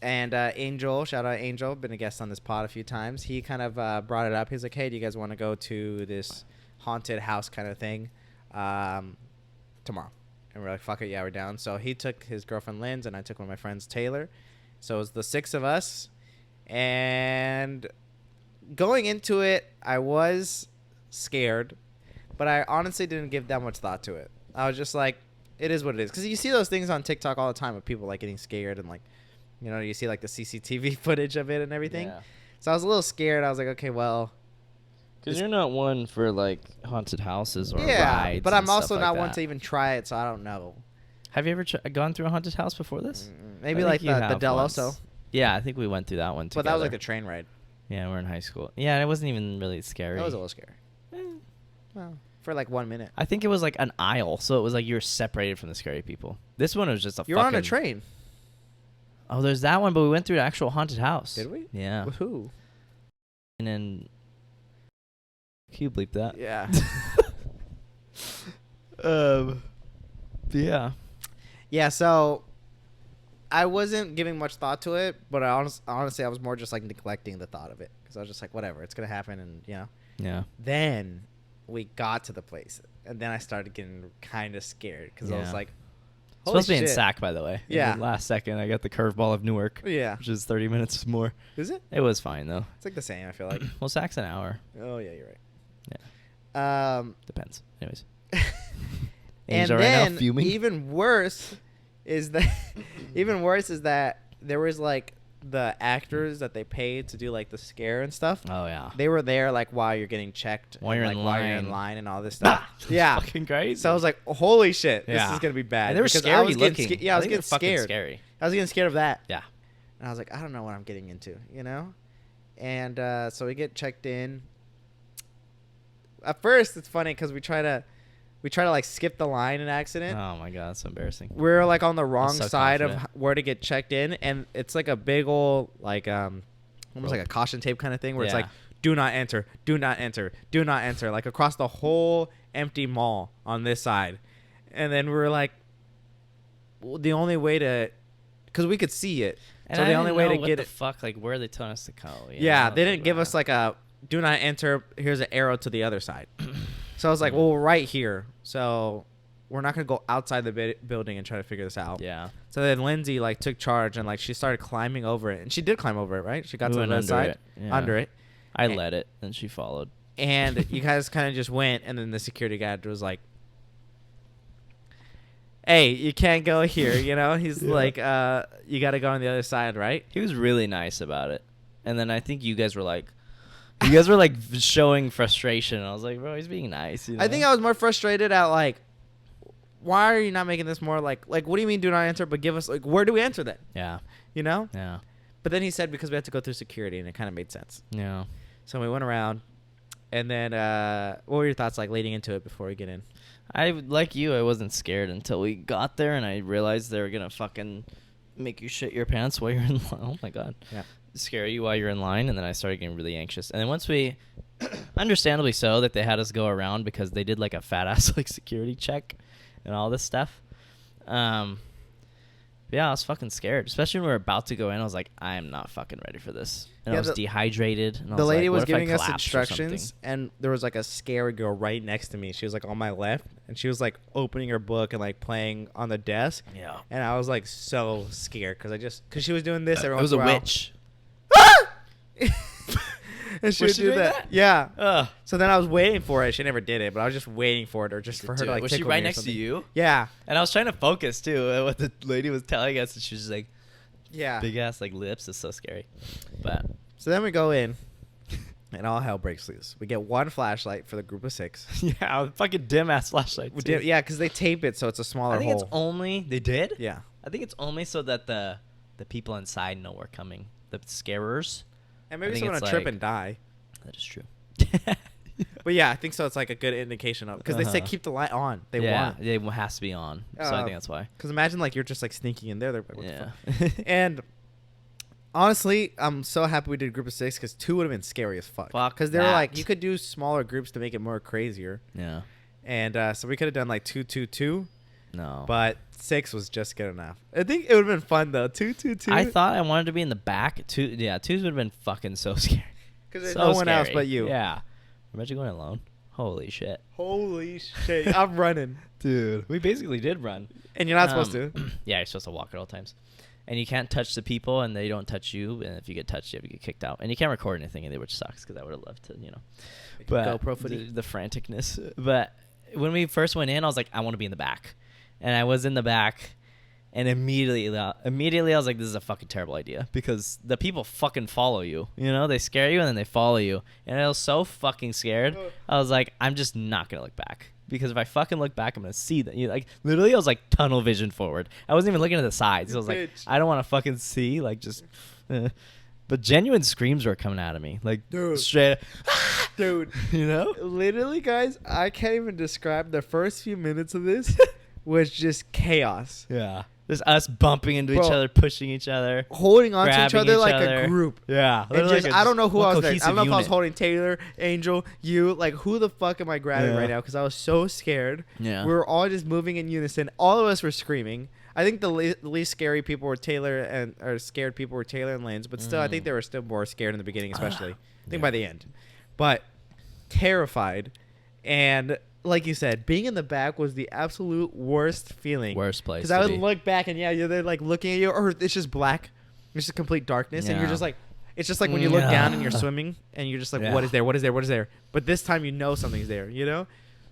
And Angel, shout out Angel, been a guest on this pod a few times. He kind of brought it up. He's like, hey, do you guys want to go to this haunted house kind of thing tomorrow? And we're like, fuck it, yeah, we're down. So he took his girlfriend Linz, and I took one of my friends Taylor. So it was the 6 of us. And going into it, I was scared, but I honestly didn't give that much thought to it. I was just like, it is what it is. Because you see those things on TikTok all the time of people like getting scared and like, you know, you see like the CCTV footage of it and everything. Yeah. So I was a little scared. I was like, okay, well. Because you're not one for like haunted houses or Yeah, rides. but and I'm stuff also like not that. one to even try it, so I don't know. Have you ever gone through a haunted house before this? Maybe I like think you the have Del once. Oso. Yeah, I think we went through that one together. But that was like the train ride. Yeah, we're in high school. Yeah, and it wasn't even really scary. That was a little scary. Well, for like 1 minute. I think it was like an aisle, so it was like you were separated from the scary people. This one was just a You were on a fucking- train. Oh, there's that one, but we went through an actual haunted house. Did we? Yeah. With who? And then... Can you bleep that? Yeah. Yeah. Yeah, so I wasn't giving much thought to it, but honestly, I was more just like neglecting the thought of it. Because I was just like, whatever, it's going to happen, and, you know. Yeah. Then we got to the place, and then I started getting kind of scared because I was Yeah. like, It's holy supposed to be in shit. Sac, by the way. Yeah. In the last second, I got the curveball of Newark. Yeah. Which is 30 minutes more. Is it? It was fine, though. It's like the same, I feel like. Well, Sac's an hour. Oh, yeah, you're right. Yeah. Depends. Anyways. And Angel right now then fuming. even worse is that there was like the actors that they paid to do like the scare and stuff. Oh, yeah. They were there like while you're getting checked, While and, you're like, in while you're in line. line and all this stuff. It's Yeah, fucking crazy. so I was like, holy shit, this Yeah. is gonna be bad. And they were Because I scary was getting looking. yeah, I was think getting they're fucking scared. scary. I was getting scared of that. Yeah. And I was like, I don't know what I'm getting into, you know? And so we get checked in. At first, it's funny because we try to like skip the line in accident. Oh, my God. That's so embarrassing. We're like on the wrong so side of confident. where to get checked in, and it's like a big old like almost like a caution tape kind of thing where it's Yeah. like, do not enter, do not enter, do not enter, like across the whole empty mall on this side. And then we're like, well, the only way to, because we could see it, And so I the only didn't way know to what get the it. fuck, like, where are they telling us to go? You Yeah, know? they It's didn't give us like a do not enter. Here's an arrow to the other side. So I was like, well, we're right here, so we're not gonna go outside the building and try to figure this out. Yeah. So then Lindsay like took charge and like she started climbing over it, and she did climb over it, right? She got We to went the other under side, it, yeah. under it, I And- led it, and she followed. and you guys kind of just went, and then the security guard was like, "Hey, you can't go here," you know? He's Yeah. like, "You got to go on the other side, right?" He was really nice about it. And then I think you guys were like showing frustration. I was like, bro, he's being nice. You know? I think I was more frustrated at like, why are you not making this more like what do you mean do not enter? But give us like, where do we enter then? Yeah. You know? Yeah. But then he said because we had to go through security, and it kind of made sense. Yeah. So we went around, And then, what were your thoughts like leading into it before we get in? Like you, I wasn't scared until we got there and I realized they were gonna fucking make you shit your pants while you're in line. Oh my god. Yeah. Scare you while you're in line, and then I started getting really anxious. And then once we, understandably so, that they had us go around because they did like a fat ass like security check and all this stuff. Yeah, I was fucking scared, especially when we were about to go in. I was like, I am not fucking ready for this. And I was dehydrated. And I the lady like, was what if I giving us collapse or instructions, something? and there was like a scary girl right next to me. She was like on my left, and she was like opening her book and like playing on the desk. Yeah. And I was like so scared because she was doing this every It once was a in a while. witch. And she Was would she do doing that. that? Yeah. Ugh. So then I was waiting for it. She never did it, but I was just waiting for it, or just for her to like. Was she tickle right me or next to something. you? Yeah. And I was trying to focus too at what the lady was telling us, and she was just like, Yeah. big ass like lips is so scary. But So then we go in, and all hell breaks loose. We get one flashlight for the group of 6. yeah, a fucking dim ass flashlight. We too. did, yeah, because they tape it so it's a smaller I think hole. it's only they did. Yeah. I think it's only so that the people inside know we're coming. The scarers. And I maybe think someone it's will trip like- and die. That is true. But yeah, I think so. It's like a good indication of because they said Uh-huh. keep the light on. They yeah, want. it has to be on. So I think that's why. Because imagine like you're just like sneaking in there. They're like, what the Yeah. fuck? And honestly, I'm so happy we did a group of 6 because 2 would have been scary as fuck. Fuck Because they were like that. you could do smaller groups to make it more crazier. Yeah. And so we could have done like 2, 2, 2. No. But 6 was just good enough. I think it would have been fun though. 2, 2, 2. I thought I wanted to be in the back. Twos would have been fucking so scary. because there's So no one else scary. but you. Yeah. Imagine going alone. Holy shit. Holy shit! I'm running, Dude. We basically did run. and you're not supposed to. Yeah, you're supposed to walk at all times. And you can't touch the people, and they don't touch you. And if you get touched, you have to get kicked out. And you can't record anything either, which sucks, because I would have loved to, But GoPro footage. the franticness. But when we first went in, I was like, I want to be in the back. And I was in the back, and immediately I was like, this is a fucking terrible idea, because the people fucking follow you. They scare you, and then they follow you. And I was so fucking scared. I was like, I'm just not gonna look back, because if I fucking look back, I'm gonna see that. Literally, I was like tunnel vision forward. I wasn't even looking at the sides. I was like, Bitch. I don't want to fucking see. But genuine screams were coming out of me, like Dude. straight. Dude, literally, guys, I can't even describe the first few minutes of this. Was just chaos. Yeah. Just us bumping into each Bro. other, pushing each other. Holding on to each Grabbing other each like other. a group. Yeah. And literally just, like a I don't know who one I was there. I cohesive don't know if I was unit. holding Taylor, Angel, you. Like, who the fuck am I grabbing Yeah. right now? Because I was so scared. Yeah. We were all just moving in unison. All of us were screaming. I think the least scary people were scared people were Taylor and Lance. But still, I think they were still more scared in the beginning, especially. I think by the end. But terrified. And like you said, being in the back was the absolute worst feeling. Worst place. Because I would look back and you're there like looking at you, or it's just black, it's just complete darkness, and you're Yeah. just like, it's just like when you look down and you're Yeah. swimming, and you're just like, Yeah. what is there? What is there? What is there? But this time you know something's there.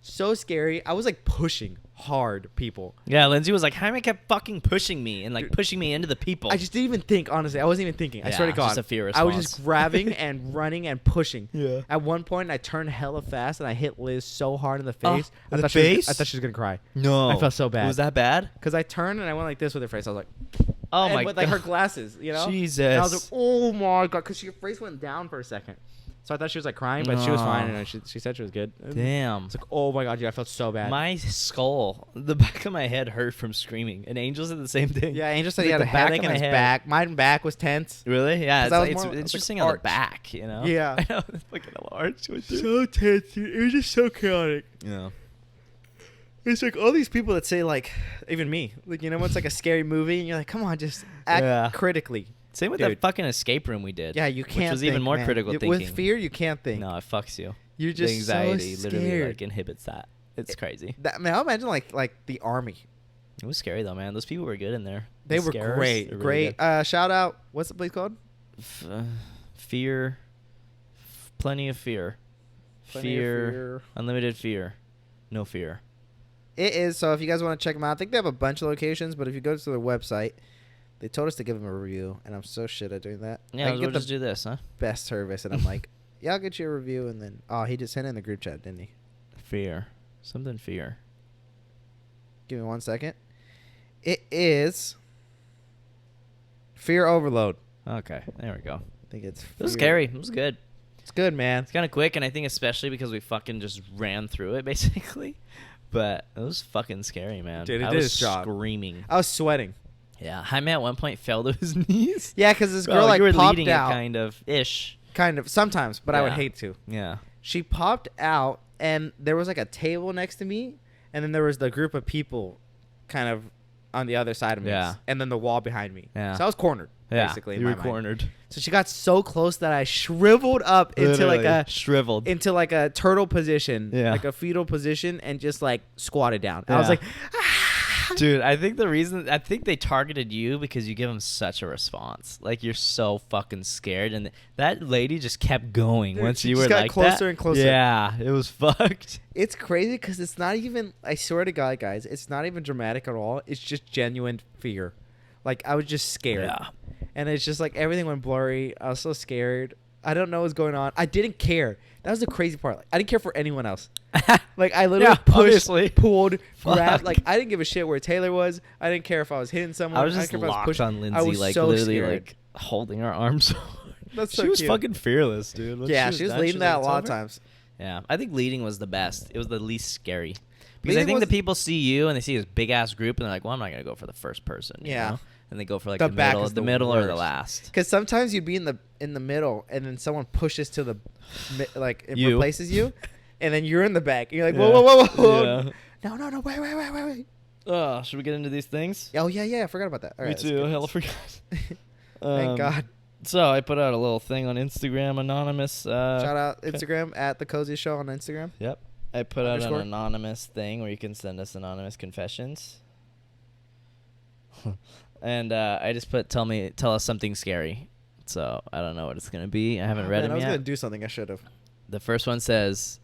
So scary. I was like pushing hard people. Yeah, Lindsay was like, Jaime kept fucking pushing me and like Dude. pushing me into the people. I just didn't even think. Honestly, I wasn't even thinking. I Yeah, swear to God, just a fear I was response. just grabbing and running and pushing. Yeah. At one point, I turned hella fast and I hit Liz so hard in the Oh, face. in the I face? thought she was gonna cry. No. I felt so bad. Was that bad? Because I turned and I went like this with her face. I was like, Oh and my with god. like her glasses, Jesus. And I was like, oh my God, because her face went down for a second. So I thought she was like crying, but she was fine, and she said she was good. Damn. It's like, oh my God, dude, I felt so bad. My skull, the back of my head hurt from screaming. And Angel said the same thing. Yeah, Angel said Like he had the a back headache of in my his head. back. My back was tense. Really? Yeah. 'Cause I was It's more- it's interesting like on the arch. back, Yeah. I know. It's fucking a little arch. Right there. So tense, dude. It was just so chaotic. Yeah. It's like all these people that say like, even me, like when it's like a scary movie, and you're like, come on, just act Yeah. critically. Same with Dude. that fucking escape room we did. Yeah, you can't. Which was even think, more man. critical thinking. With fear, you can't think. No, it fucks you. You're just the anxiety so literally scared. like inhibits that. It's crazy. That, man, I imagine like the army. It was scary though, man. Those people were good in there. They The were scarers, great, they're really great. Shout out. What's the place called? good. Fear. Plenty of fear. Plenty of fear. Unlimited fear. No fear. It is. So if you guys want to check them out, I think they have a bunch of locations. But if you go to their website, they told us to give them a review, and I'm so shit at doing that. Yeah, I we'll get the just do this, huh? best service, and I'm like, yeah, I'll get you a review, and then he just sent it in the group chat, didn't he? Fear. Something fear. Give me 1 second. It is Fear Overload. Okay, there we go. I think it's. It was Fear- scary. It was good. It's good, man. It's kind of quick, and I think especially because we fucking just ran through it, basically. But it was fucking scary, man. Dude, it I did was its job. screaming. I was sweating. Yeah, Jaime at one point fell to his knees. Yeah, because this girl Well, like you were popped leading out. it kind of ish. Kind of sometimes, but I would Yeah. hate to. Yeah. She popped out, and there was like a table next to me, and then there was the group of people kind of on the other side of me. Yeah. And then the wall behind me. Yeah. So I was cornered, Yeah. basically. in You were my mind. cornered. So she got so close that I shriveled up into like Literally a shriveled. into like a turtle position, Yeah. like a fetal position, and just like squatted down. I was Yeah. like, Dude, I think they targeted you because you give them such a response. Like you're so fucking scared, and that lady just kept going Dude, once she you just were got like closer that. and closer. Yeah, it was fucked. it's crazy because it's not even. I swear to God, guys, it's not even dramatic at all. It's just genuine fear. Like I was just scared. Yeah. And it's just like everything went blurry. I was so scared. I don't know what's going on. I didn't care. That was the crazy part. Like, I didn't care for anyone else. Like I literally Yeah, pushed, obviously. pulled, Fuck. grabbed. Like I didn't give a shit where Taylor was. I didn't care if I was hitting someone. I was just didn't care if I locked pushing. on I Lindsay, was like so literally scared. like holding her arms. That's she so was cute. fucking fearless, dude. Once Yeah, she was done, leading like, that a "It's lot of over." times. Yeah, I think leading was the best. It was the least scary. Because I Leading think the was- people see you and they see this big ass group and they're like, "Well, I'm not gonna go for the first person." you Yeah. know? And they go for like The the back middle, is the middle or the worst. last. Because sometimes you'd be in the middle, and then someone pushes to the like it You. replaces you, and then you're in the back. And you're like, Yeah. whoa, whoa, whoa, whoa. Yeah. No, wait. Oh, should we get into these things? Oh yeah, I forgot about that. All Me right, let's too. get Hell, this. forgot. Thank God. So I put out a little thing on Instagram, anonymous. Shout out Instagram at the Cozy Show on Instagram. Yep. I put out Underscore? an anonymous thing where you can send us anonymous confessions. And I just put tell us something scary. So I don't know what it's gonna be. I haven't read Man, them I was yet. gonna do something I should have. The first one says,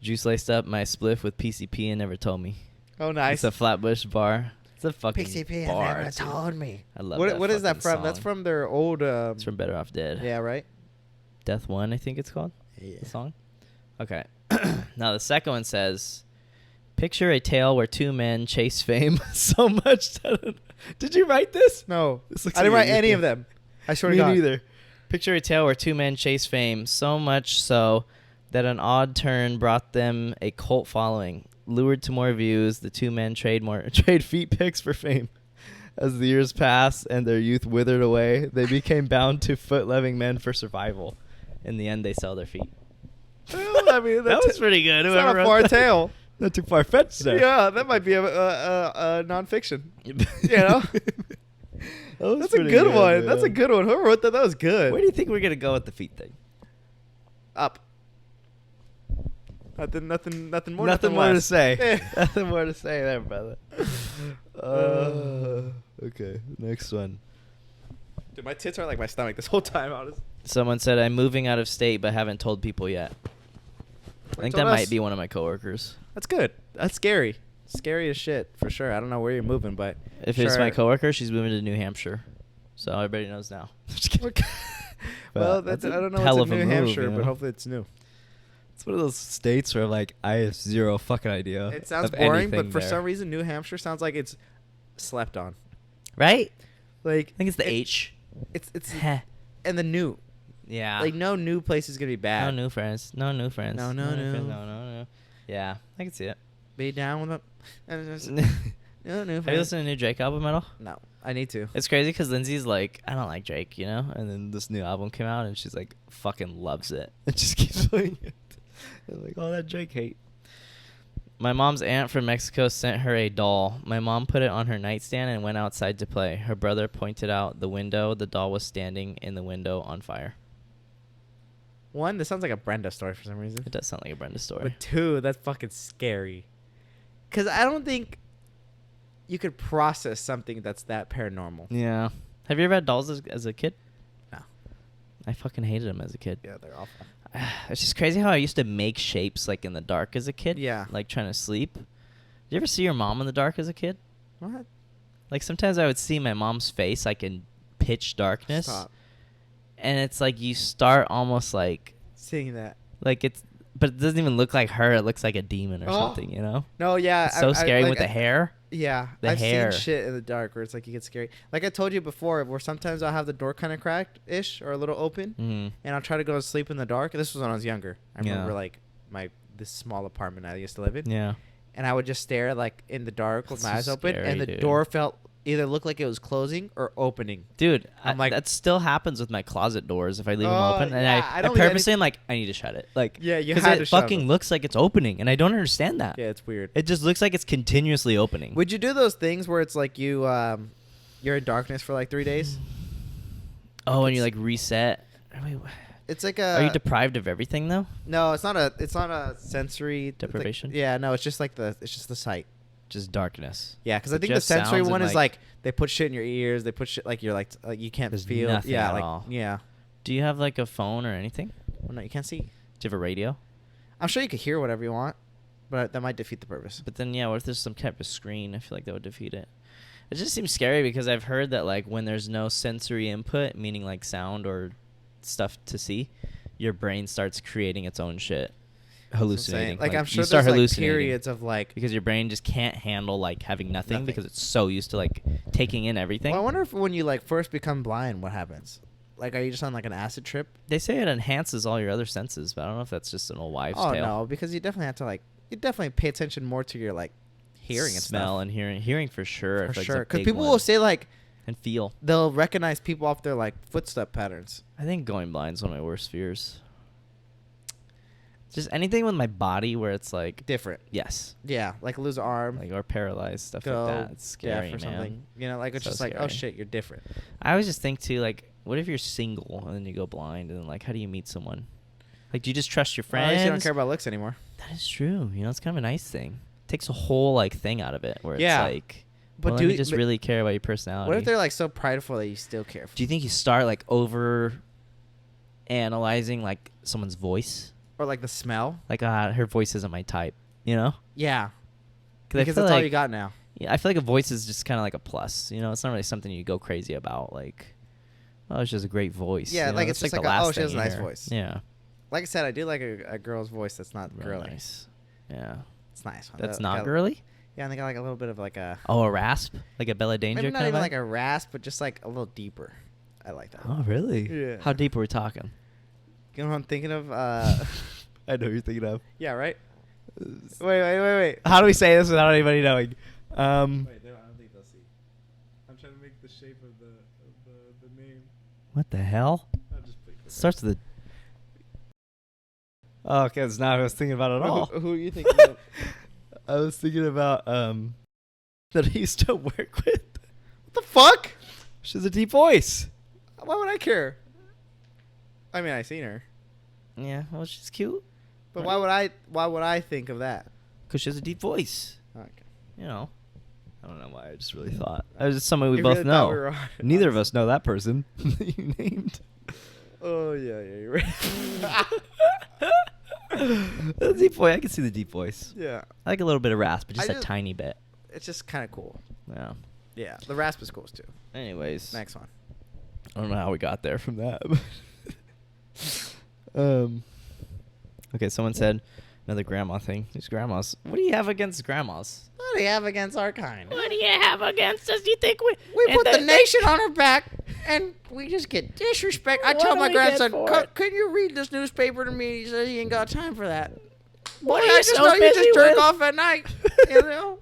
"Juice laced up my spliff with PCP and never told me." Oh, nice. It's a Flatbush bar. It's a fucking PCP bar. never dude. told me. I love What is that fucking from? That's song. from their old. It's from Better Off Dead. Yeah, right. Death One, I think it's called. Yeah. The song. Okay. Now the second one says, "Picture a tale where two men chase fame so much that." Did you write this? No, This looks I didn't like write a any you of thing. them. I swear Me to God. neither. Picture a tale where two men chase fame so much so that an odd turn brought them a cult following. Lured to more views, the two men trade feet pics for fame. As the years passed and their youth withered away, they became bound to foot-loving men for survival. In the end, they sell their feet. Well, I mean, That was pretty good. It's Whoever not a wrote far that. tale. Not too far-fetched there. Yeah, that might be a nonfiction. You know, that's a pretty good one. man. That's a good one. Whoever wrote that, that was good. Where do you think we're gonna go with the feet thing? Up. Nothing more. Nothing more to less. say. Yeah. Nothing more to say there, brother. Okay, next one. Dude, my tits are like my stomach this whole time. Honestly. Someone said, "I'm moving out of state, but haven't told people yet." I think that told us. might be one of my coworkers. That's good. That's scary. Scary as shit for sure. I don't know where you're moving, but If it's sure. my coworker, she's moving to New Hampshire, so everybody knows now. Just kidding. Well, But that's I don't know hell what's of in a New move, Hampshire, you know? but hopefully it's new. It's one of those states where like I have zero fucking idea. It sounds of boring, but anything for there. some reason, New Hampshire sounds like it's slept on. right? Like I think it's the it- H. It's Heh. and the new. Yeah. Like no new place is gonna be no bad. new friends. No new friends. No, no, new no. friends, no. Yeah, I can see it. Be down with them. No new. Have you listened to the new Drake album at all? No, I need to. It's crazy because Lindsay's like, I don't like Drake, you know? And then this new album came out and she's like, fucking loves it. And just keeps playing it. And like, all that Drake hate. My mom's aunt from Mexico sent her a doll. My mom put it on her nightstand and went outside to play. Her brother pointed out the window. The doll was standing in the window on fire. One, this sounds like a Brenda story for some reason. It does sound like a Brenda story. But two, that's fucking scary. Because I don't think you could process something that's that paranormal. Yeah. Have you ever had dolls as a kid? No. I fucking hated them as a kid. Yeah, they're awful. It's just crazy how I used to make shapes like in the dark as a kid. Yeah. Like trying to sleep. Did you ever see your mom in the dark as a kid? What? Like sometimes I would see my mom's face like in pitch darkness. Stop And it's like you start almost like seeing that. it's but it doesn't even look like her. It looks like a demon or Oh. something, you know? No, yeah. It's so scary with the hair. Yeah, The I've hair. seen shit in the dark where it's like you get scary. Like I told you before, where sometimes I'll have the door kind of cracked ish or a little open, and I'll try to go to sleep in the dark. This was when I was younger. I remember like this small apartment I used to live in. Yeah. And I would just stare like in the dark with That's my eyes so open, scary, and the dude. door either looked like it was closing or opening. Dude, I'm like- that still happens with my closet doors if I leave them Oh, open, and yeah, I I don't leave purposely am like, I need to shut it. Like, Yeah, you 'cause had it to shut fucking them. looks like it's opening, and I don't understand that. Yeah, it's weird. It just looks like it's continuously opening. Would you do those things where it's like you're in darkness for like 3 days? Oh, and you like reset. Wait, It's like are you a deprived of everything though? no. It's not a sensory it's like- Deprivation? yeah, no. It's just the sight. Just darkness. Yeah, because I But think the just sensory sounds one and, is like they put shit in your ears. They put shit like you're like you can't There's feel. nothing Yeah, at like all. yeah. Do you have like a phone or anything? Well, no, you can't see. Do you have a radio? I'm sure you could hear whatever you want, but that might defeat the purpose. But then, yeah, what if there's some type of screen? I feel like that would defeat it. It just seems scary because I've heard that like when there's no sensory input, meaning like sound or stuff to see, your brain starts creating its own shit, hallucinating. Like I'm sure you start there's like hallucinating periods of like. because your brain just can't handle like having nothing, Nothing. because it's so used to like taking in everything. Well, I wonder if when you like first become blind, what happens? Like, are you just on like an acid trip? They say it enhances all your other senses, but I don't know if that's just an old wives' Oh tale. no, because you definitely have to like you definitely pay attention more to your like hearing and smell stuff. and hearing for sure. I For feel like it's sure, a because big people one. will say like and feel. they'll recognize people off their like footstep patterns. I think going blind is one of my worst fears. Just anything with my body where it's like Different. yes, Yeah, like lose an arm, like or paralyzed stuff go like that. It's scary, deaf or man. something. You know, like it's So just like oh scary. shit, you're different. I always just think too, like, what if you're single and then you go blind, and then like, how do you meet someone? Like, do you just trust your Well, friends? at least you don't care about looks anymore. That is true. You know, it's kind of a nice thing. Takes a whole like thing out of it where Yeah. it's like, But well, do let me you- just but really care about your personality. What if they're like so prideful that you still care? Do you think you start like over analyzing like someone's voice? Or like the smell? Like, her voice isn't my type, you know? Yeah, 'Cause I because feel that's all like- you got now. Yeah, I feel like a voice is just kind of like a plus. You know, it's not really something you go crazy about. Like, oh, it's just a great voice. Yeah, you know? like, That's it's just the like, oh, last she has thing a you nice hear. voice. Yeah, Like I said, I do like a girl's voice that's not real girly. nice. Yeah, It's nice. that's They not got- girly. Yeah, and they got like a little bit of like a Oh, a rasp, like a Bella Danger maybe not kind even of like a rasp, but just like a little deeper. I like that. Oh, really? Yeah. How deep are we talking? You know what I'm thinking of? I know what you're thinking of. Yeah, right. Wait. How do we say this without anybody knowing? Wait, I don't think they'll see. I'm trying to make the shape of the name. What the hell? I'll just put Starts with a. Oh, okay, it's not what I was thinking about at all. Who are you thinking of? I was thinking about that I used to work with. What the fuck? She's a deep voice. Why would I care? I mean, I seen her, Yeah, well, she's cute. but Right. why would I think of that? Because she has a deep voice. Okay. You know. I don't know why. I just really thought. It was just someone we You both really know. thought we were on- Neither of us know that person that you named. Oh yeah, you're right. The deep voice. I can see the deep voice. Yeah, I like a little bit of rasp, but just I a just- tiny bit. it's just kind of cool. Yeah. Yeah, the rasp is cool too. Anyways. Next one. I don't know how we got there from that. Okay, someone said another grandma thing. These grandmas. What do you have against grandmas? What do you have against our kind? What do you have against us? You think we We put and the nation on our back, and we just get disrespect. I What tell do my we get grandson, for it? Can you read this newspaper to me? He said he ain't got time for that. What Boy, are I you just so know you busy just jerk with? off at night. You know?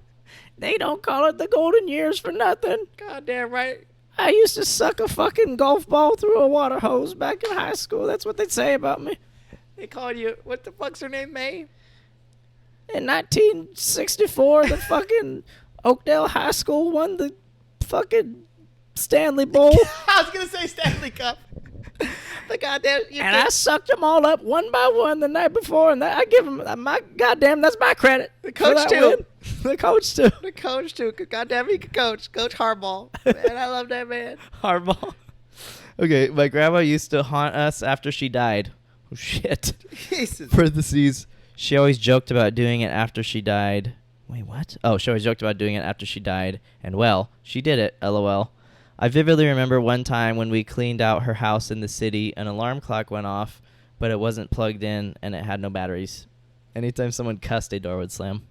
They don't call it the golden years for nothing. Goddamn right. I used to suck a fucking golf ball through a water hose back in high school. That's what they'd say about me. They call you, what the fuck's her name, May? In 1964, the fucking Oakdale High School won the fucking Stanley Bowl. I was gonna say Stanley Cup. The goddamn. And I sucked them all up one by one the night before, and I give them my goddamn. That's my credit. The for coach that too. win. The coach too. The coach, too. Goddamn, he could coach. Coach Harbaugh. Man, I love that man. Hardball. Okay, my grandma used to haunt us after she died. Oh shit. Jesus. Parentheses. She always joked about doing it after she died. Wait, what? Oh, she always joked about doing it after she died. And well, she did it. LOL. I vividly remember one time when we cleaned out her house in the city, an alarm clock went off, but it wasn't plugged in and it had no batteries. Anytime someone cussed, a door would slam.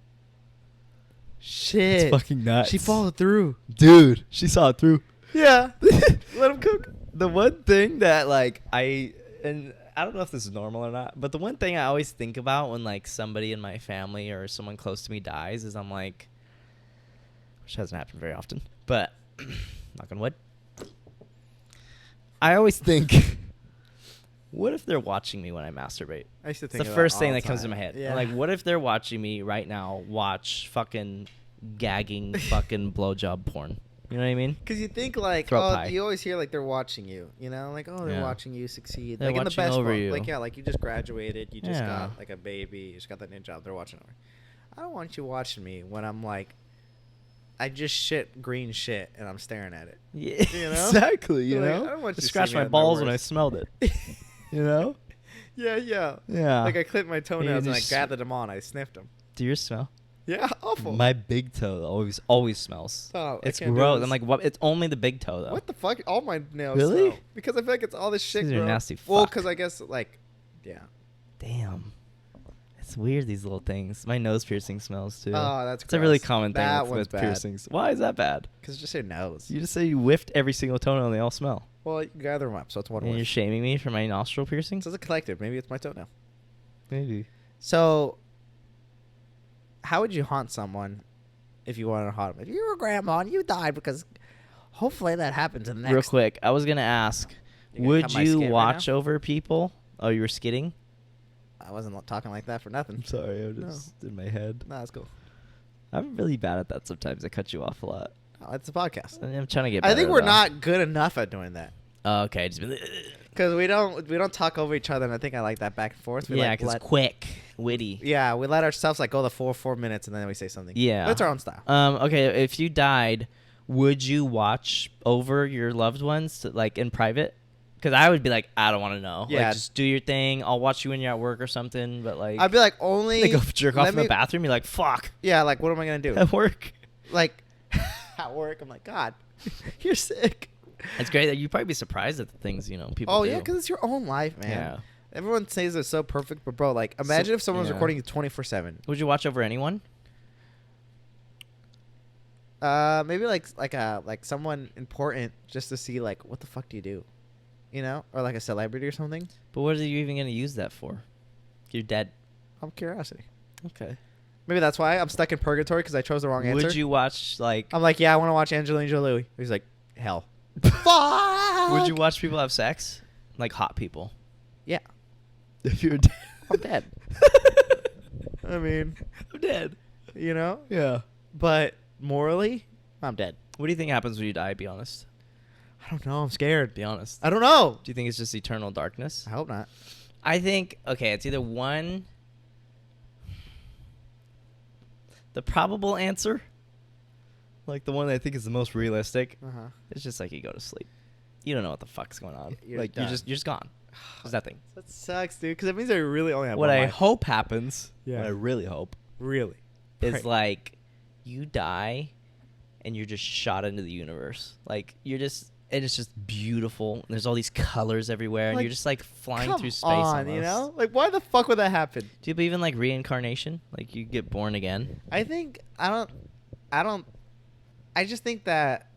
Shit. It's fucking nuts. She followed through. Dude, she saw it through. Yeah. Let him cook. The one thing that like and I don't know if this is normal or not, but the one thing I always think about when like somebody in my family or someone close to me dies is I'm like, which hasn't happened very often, but knock on wood. I always think, what if they're watching me when I masturbate? I used to It's think the about first it thing all that the comes to time. my head. Yeah. I'm like, what if they're watching me right now watch fucking gagging fucking blowjob porn? You know what I mean? Because you think like, Throat oh, pie. you always hear like they're watching you, you know, like oh they're Yeah. watching you succeed, They're like in the watching best over form. you. Like yeah, like you just graduated, you just Yeah. got like a baby, you just got that new job, they're watching over. I don't want you watching me when I'm like, I just shit green shit and I'm staring at it. Yeah, You know? exactly. You Like, know, I don't want you Just to scratch see me my at my balls when I worst. smelled it. You know? Yeah, yeah. Yeah. Like I clipped my toenails you and I s- gathered them on, I sniffed them. Do yours smell? Yeah, awful. My big toe always smells. Oh, I It's can't do gross. this. I'm like, what? It's only the big toe though. What the fuck? All my nails Really? smell. Because I feel like it's all this shit, These are bro. nasty Well, fuck. because I guess like, yeah. Damn. It's weird, these little things. My nose piercing smells too. Oh, that's It's a really gross. common thing That with, one's with bad. piercings. Why is that bad? Because it's just your nose. You just say you whiffed every single toenail and they all smell. Well, you gather them up, so it's one And you're whiff. shaming me for my nostril piercings? So it's a collective. Maybe it's my toenail. Maybe. So, how would you haunt someone if you wanted to haunt them? If you were a grandma and you died, because hopefully that happens in the next. Real quick, I was going to ask, You gonna would cut my you skit right watch now? over people? Oh, you were skidding? I wasn't talking like that for nothing. Sorry, I'm No. just in my head. No, that's cool. I'm really bad at that sometimes. I cut you off a lot. Oh, it's a podcast. I'm trying to get I better, think we're though. not good enough at doing that. Oh, okay. Just be Because we don't talk over each other, and I think I like that back and forth. We yeah, like because let, quick, witty. yeah, we let ourselves like go the 4 minutes, and then we say something. Yeah. But it's our own style. Okay, if you died, would you watch over your loved ones, like in private? Because I would be like, I don't want to know. Yeah. Like, just do your thing. I'll watch you when you're at work or something. But like, I'd be like, only they go jerk off let in the me- bathroom. You're like, fuck. Yeah, like what am I gonna do? At work. Like at work, I'm like, God, you're sick. It's great that you'd probably be surprised at the things people. Oh do. yeah, because it's your own life, man. Yeah. Everyone says it's so perfect, but bro, like, imagine if someone was yeah. recording you 24/7. Would you watch over anyone? Maybe like someone important just to see like what the fuck do you do, you know, or like a celebrity or something. But what are you even gonna use that for? You're dead. I'm curiosity. Okay. Maybe that's why I'm stuck in purgatory because I chose the wrong answer. Would you watch like? I'm like, yeah, I want to watch Angelina Jolie. He's like, hell. Fuck. Would you watch people have sex? Like hot people. Yeah, If you're dead. I'm dead. I mean, I'm dead. you know, Yeah. but morally, I'm dead. What do you think happens when you die? Be honest. I don't know. I'm scared. Be honest. I don't know. Do you think it's just eternal darkness? I hope not. I think okay, it's either one. The probable answer, like the one that I think is the most realistic, Uh huh. it's just like you go to sleep. You don't know what the fuck's going on. You're like done. you're just gone. There's nothing. That sucks, dude. Because that means I really only have What one I life. hope happens, Yeah. what I really hope, Really. is Pray. like you die and you're just shot into the universe. Like you're just and it's just beautiful. And there's all these colors everywhere and Like, you're just like flying Come through space on, almost. you know? Like, why the fuck would that happen? Do you believe in like reincarnation? Like you get born again? I think I just think that.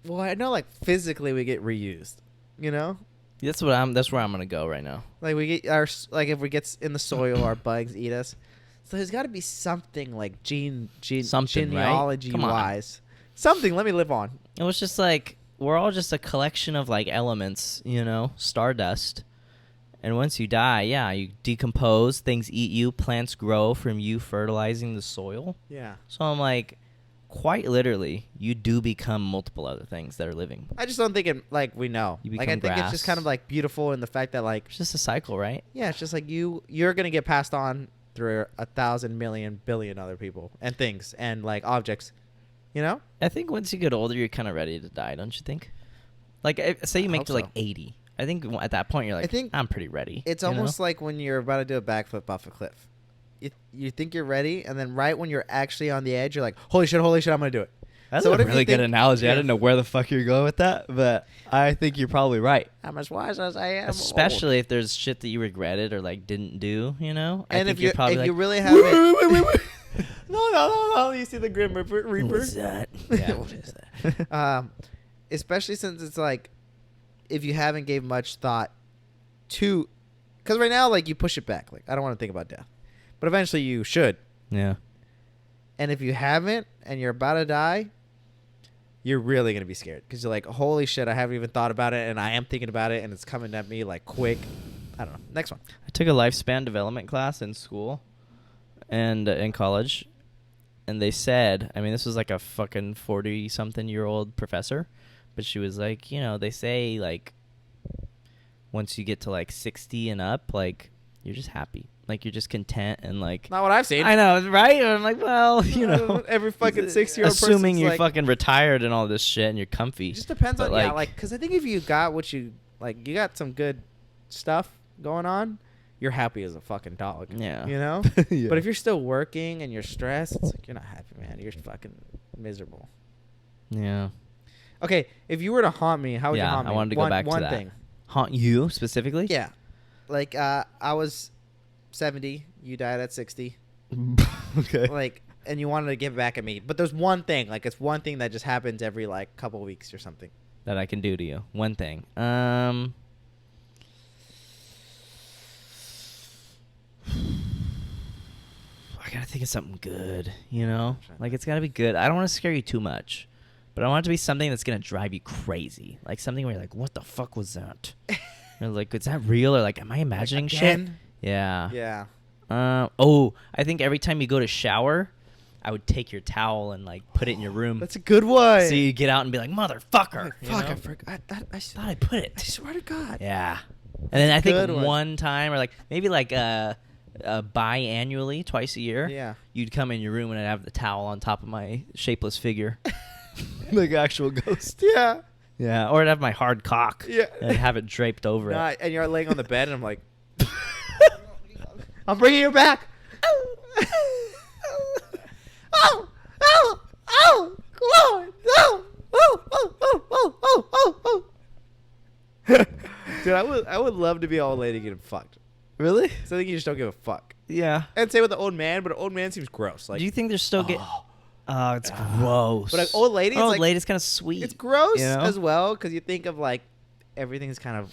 Well, I know like physically we get reused. You know, That's where I'm gonna go right now. like we get our like if we get in the soil, our bugs eat us. So there's got to be something like Something, right? genealogy Come on. wise, something. Let me live on. It was just like we're all just a collection of like elements, stardust. And once you die, yeah, you decompose, things eat you, plants grow from you fertilizing the soil. Yeah. So I'm like, quite literally, you do become multiple other things that are living. I just don't think it like we know. You Like I become think it's just grass. kind of like beautiful in the fact that like It's just a cycle, right? yeah, it's just like you're gonna get passed on through 1,000 million billion other people and things and like objects, you know? I think once you get older, you're kind of ready to die, don't you think? Like, say you I make hope it to like so. 80. I think at that point, you're like, I think I'm pretty ready. It's you know? almost like when you're about to do a backflip off a cliff. You think you're ready, and then right when you're actually on the edge, you're like, holy shit, I'm gonna do it. That's So a what if you really good think- analogy. yeah. I didn't know where the fuck you're going with that, but I think you're probably right. I'm as wise as I am. Especially if there's shit that you regretted or like didn't do, I And think if you you're probably if like, you really haven't No. You see the Grim Reaper? What's that? Yeah. What is that? Especially since it's like, if you haven't gave much thought to, because right now, like, you push it back. Like, I don't want to think about death, but eventually you should. Yeah. And if you haven't and you're about to die, you're really going to be scared because you're like, holy shit, I haven't even thought about it, and I am thinking about it, and it's coming at me like quick. I don't know. Next one. I took a lifespan development class in school and in college, and they said, I mean, this was like a fucking 40-something-year-old professor, but she was like, you know, they say, like, once you get to, like, 60 and up, like, you're just happy. Like, you're just content and, like... Not what I've seen. I know, right? I'm like, well, you know... Every fucking 60-year-old person. Assuming you're like, fucking retired and all this shit and you're comfy. it just depends But, on, like, yeah, like, because I think if you got what you... Like, you got some good stuff going on, you're happy as a fucking dog. Yeah. You know? Yeah. But if you're still working and you're stressed, it's like, you're not happy, man. You're fucking miserable. Yeah. Okay, if you were to haunt me, how would you Yeah, haunt me? I wanted to go back to one that. thing. Haunt you, specifically? Yeah. Like, I was 70. You died at 60. Okay. Like, and you wanted to give back at me. But there's one thing. Like, it's one thing that just happens every, like, couple weeks or something. That I can do to you. One thing. I gotta think of something good, you know? Like, it's gotta be good. I don't want to scare you too much, but I want it to be something that's gonna drive you crazy. Like, something where you're like, what the fuck was that? Or like, is that real? Or like, am I imagining shit? Again? Yeah. Yeah. I think every time you go to shower, I would take your towel and, like, put it in your room. That's a good one. So you get out and be like, motherfucker. Oh, you fuck, know? I forgot. I thought I put it. I swear to God. Yeah. And then I Good think one. one time, or like maybe like biannually, twice a year, Yeah. you'd come in your room and I'd have the towel on top of my shapeless figure. Like actual ghost. Yeah. Yeah. Or I'd have my hard cock. Yeah. And have it draped over Nah, it. and you're laying on the bed, and I'm like, I'm bringing you back. Oh, Lord, no. Oh. Dude, I would love to be an old lady getting fucked. Really? So I think you just don't give a fuck. Yeah. And same with the old man, but an old man seems gross. Like, Do you think they're still getting... Oh, it's gross. but an old lady, it's Old like, lady's kind of sweet. it's gross you know? as well, because you think of, like, everything's kind of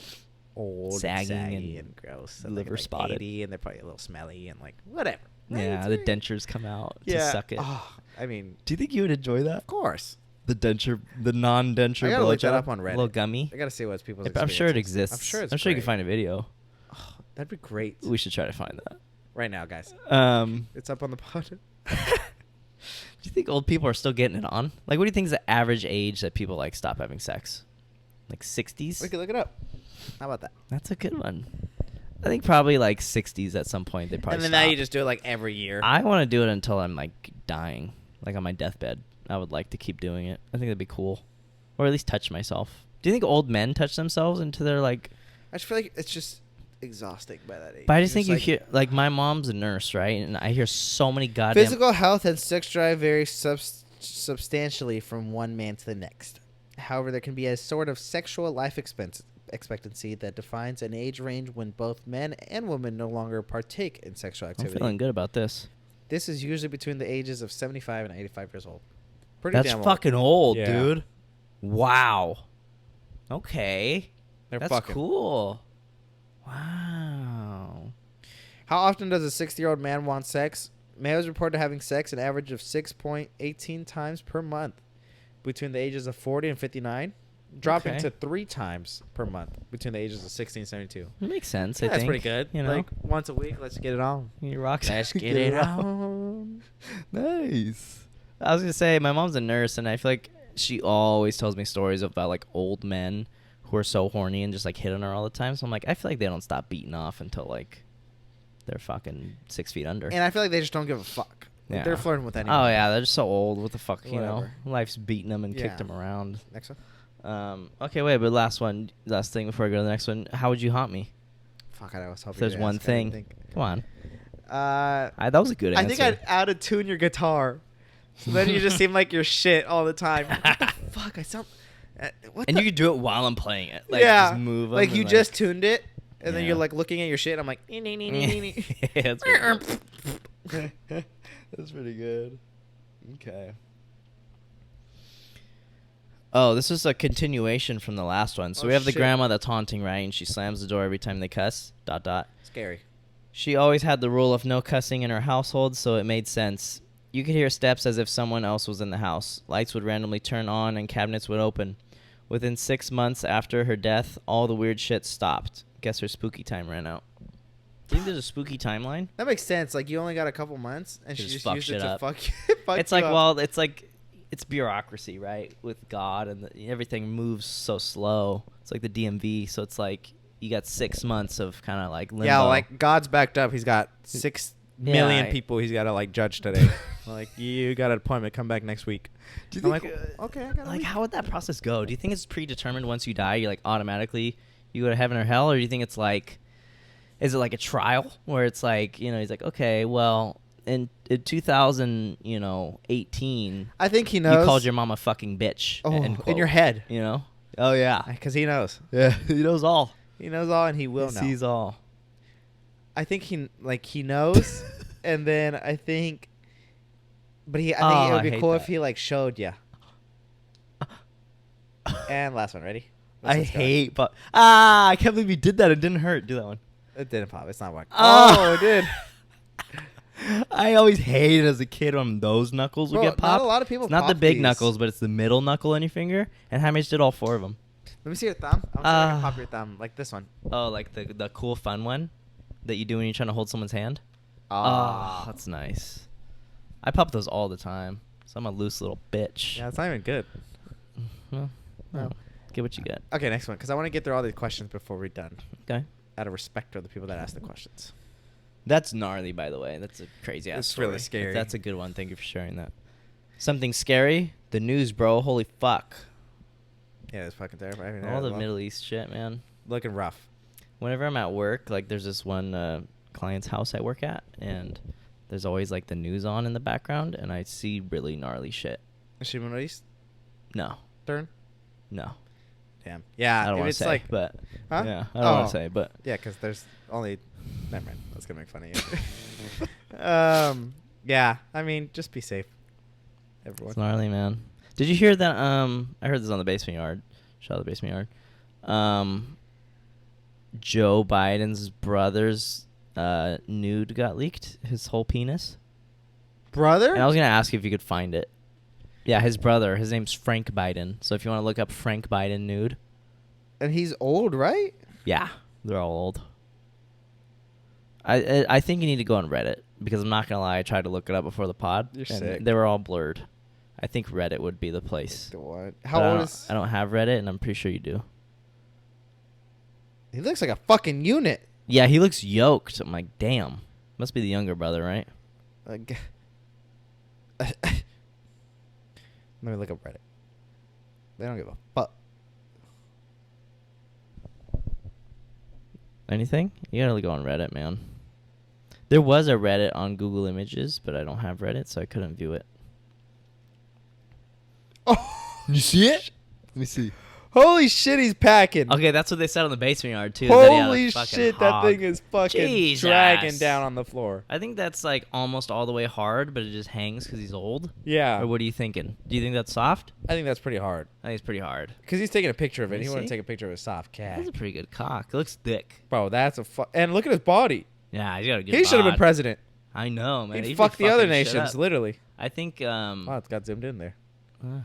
old, Sagging and saggy and and gross, and liver like spotted. 80, and they're probably a little smelly and like whatever. Yeah, Right? the dentures come out to Yeah. suck it. Oh, I mean, Do you think you would enjoy that? of course. The denture, the non-denture I gotta look that blowjob? up on Reddit. Little gummy. I gotta see what's people's. I'm sure it experiences. exists. I'm sure it's. I'm sure you can great. find a video. Oh, that'd be great. We should try to find that. Right now, guys. Do It's up on the pod. you think old people are still getting it on? Like, what do you think is the average age that people like stop having sex? Like 60s? We can look it up. How about that? That's a good one. I think probably like 60s at some point they probably. And then stop. now you just do it like every year. I want to do it until I'm like dying, like on my deathbed. I would like to keep doing it. I think that'd be cool, or at least touch myself. Do you think old men touch themselves into their like? I just feel like it's just exhausting by that age. But I just think you like, hear like my mom's a nurse, right? And I hear so many goddamn physical health and sex drive vary substantially from one man to the next. However, there can be a sort of sexual life expectancy that defines an age range when both men and women no longer partake in sexual I'm activity. feeling good about this. This is usually between the ages of 75 and 85 years old. Pretty That's damn old. fucking old, Yeah. dude. Wow. Okay. They're That's fucking. cool. Wow. How often does a 60-year-old man want sex? Males reported having sex an average of 6.18 times per month between the ages of 40 and 59, dropping Okay. to 3 times per month between the ages of 60 and 72. It makes sense, I That's think. pretty good. You know? Like once a week, let's get it on. You rock. Let's get it on. Nice. I was gonna say my mom's a nurse, and I feel like she always tells me stories about like old men who are so horny and just like hit on her all the time. So I'm like, I feel like they don't stop beating off until like they're fucking 6 feet under. And I feel like they just don't give a fuck. Yeah. They're flirting with anyone. Oh yeah, they're just so old. What the fuck, you know? Whatever. Life's beating them and Yeah. kicked them around. Next one. Okay, wait, but last thing before I go to the next one. How would you haunt me? Fuck, I was hoping If there's you'd one ask. I didn't thing. think. Come on. That That was a good answer. I think I'd out-of-tune your guitar. So then you just seem like you're shit all the time. What the fuck? I sound... what and the... you could do it while I'm playing it. Like, yeah. just move 'em like and, you just tuned it, and then Yeah. you're like looking at your shit. I'm like... yeah, that's what it is. That's pretty good. Okay. Oh, this is a continuation from the last one. So Oh, we have the shit. grandma that's haunting, right? And she slams the door every time they cuss. ... Scary. She always had the rule of no cussing in her household, so it made sense. You could hear steps as if someone else was in the house. Lights would randomly turn on and cabinets would open. Within 6 months after her death, all the weird shit stopped. Guess her spooky time ran out. Do you think there's a spooky timeline? That makes sense. Like, you only got a couple months, and she Just just fuck used shit it to up. fuck It's you like, up. well, it's like, it's bureaucracy, right? With God, and everything moves so slow. It's like the DMV, so it's like you got 6 months of kind of like limbo. Yeah, like, God's backed up. He's got 6 million people he's got to, like, judge today. Like, you got an appointment. Come back next week. Do you I'm think, like, okay, I got a like, week. how would that process go? Do you think it's predetermined once you die? You like automatically you go to heaven or hell, or do you think it's like, is it like a trial where it's like, you know, he's like, okay, well, in 2018, I think he knows. you called your mom a fucking bitch. Oh, end in quote, your head. you know? Oh yeah, Because he knows. yeah, he knows all. He knows all, and he will He know. sees all. I think he knows, and then I think, but I think Oh, it would I be hate cool if that. he like showed you. And last one, ready? I hate pop. Ah, I can't believe you did that. It didn't hurt. Do that one. It didn't pop. It's not working. Oh. Oh, it did. I always hated as a kid when those knuckles would Bro, get popped. not a lot of people It's not the pop big these. knuckles, but it's the middle knuckle on your finger. And Hamage did all 4 of them. Let me see your thumb. I'm trying to pop your thumb like this one. Oh, like the cool fun one that you do when you're trying to hold someone's hand. Ah. Oh, that's nice. I pop those all the time. So I'm a loose little bitch. Yeah, it's not even good. Well, No. get what you get. Okay, next one, because I want to get through all these questions before we're done. Okay. Out of respect for the people that ask the questions. That's gnarly, by the way. That's a crazy ass It's story. really scary. That's a good one. Thank you for sharing that. Something scary? The news, bro. Holy fuck. Yeah, it's fucking terrifying. All the Middle East shit, man. Looking rough. Whenever I'm at work, like there's this one client's house I work at, and there's always like the news on in the background, and I see really gnarly shit. Is she Middle East? No. Turn? No. Damn. Yeah, I don't if want to it's say, like, but huh? yeah, I don't want Oh. to say, but Yeah, because there's only. Never mind. That's gonna make fun of you. Yeah. I mean, just be safe, everyone. it's gnarly, man. Did you hear that? I heard this on the Basement Yard. Shout out the Basement Yard. Joe Biden's brother's nude got leaked. His whole penis. Brother? And I was gonna ask you if you could find it. Yeah, his brother. His name's Frank Biden. So if you want to look up Frank Biden nude. And he's old, right? Yeah, they're all old. I think you need to go on Reddit, because I'm not gonna lie, I tried to look it up before the pod. You're and sick. they were all blurred. I think Reddit would be the place. What? But How I old don't- is? I don't have Reddit, and I'm pretty sure you do. He looks like a fucking unit. Yeah, he looks yoked. I'm like, damn. Must be the younger brother, right? Like, let me look up Reddit. They don't give a fuck. Anything? You gotta go on Reddit, man. There was a Reddit on Google Images, but I don't have Reddit, so I couldn't view it. Oh, You see it? Let me see. holy shit, he's packing. Okay, that's what they said on the Basement Yard, too. is that he had a Holy fucking shit, that hog. thing is fucking Jesus. dragging down on the floor. I think that's like almost all the way hard, but it just hangs because he's old. Yeah. Or what are you thinking? Do you think that's soft? I think that's pretty hard. I think it's pretty hard. Because he's taking a picture of it. Let me He wouldn't see. take a picture of a soft cat. That's a pretty good cock. It looks thick. Bro, that's a and look at his body. Yeah, he's got a good He should have been bod. president. I know, man. He'd He'd fuck be the other fucking shit nations, up. literally. I think, Wow, it's got zoomed in there. well,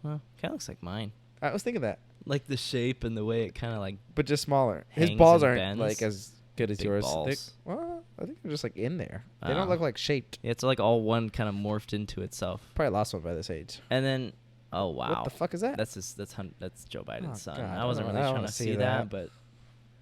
kind of looks like mine. I was thinking that. Like the shape and the way it kind of like But just smaller. His Hangs balls and aren't bends. like as good as Big yours. balls. Well, I think they're just like in there. They Oh. don't look like shaped. it's like all one kind of morphed into itself. Probably lost one by this age. And then, oh wow, What the fuck is that? That's Joe Biden's son. God, I wasn't I really don't trying wanna to see see that. that, but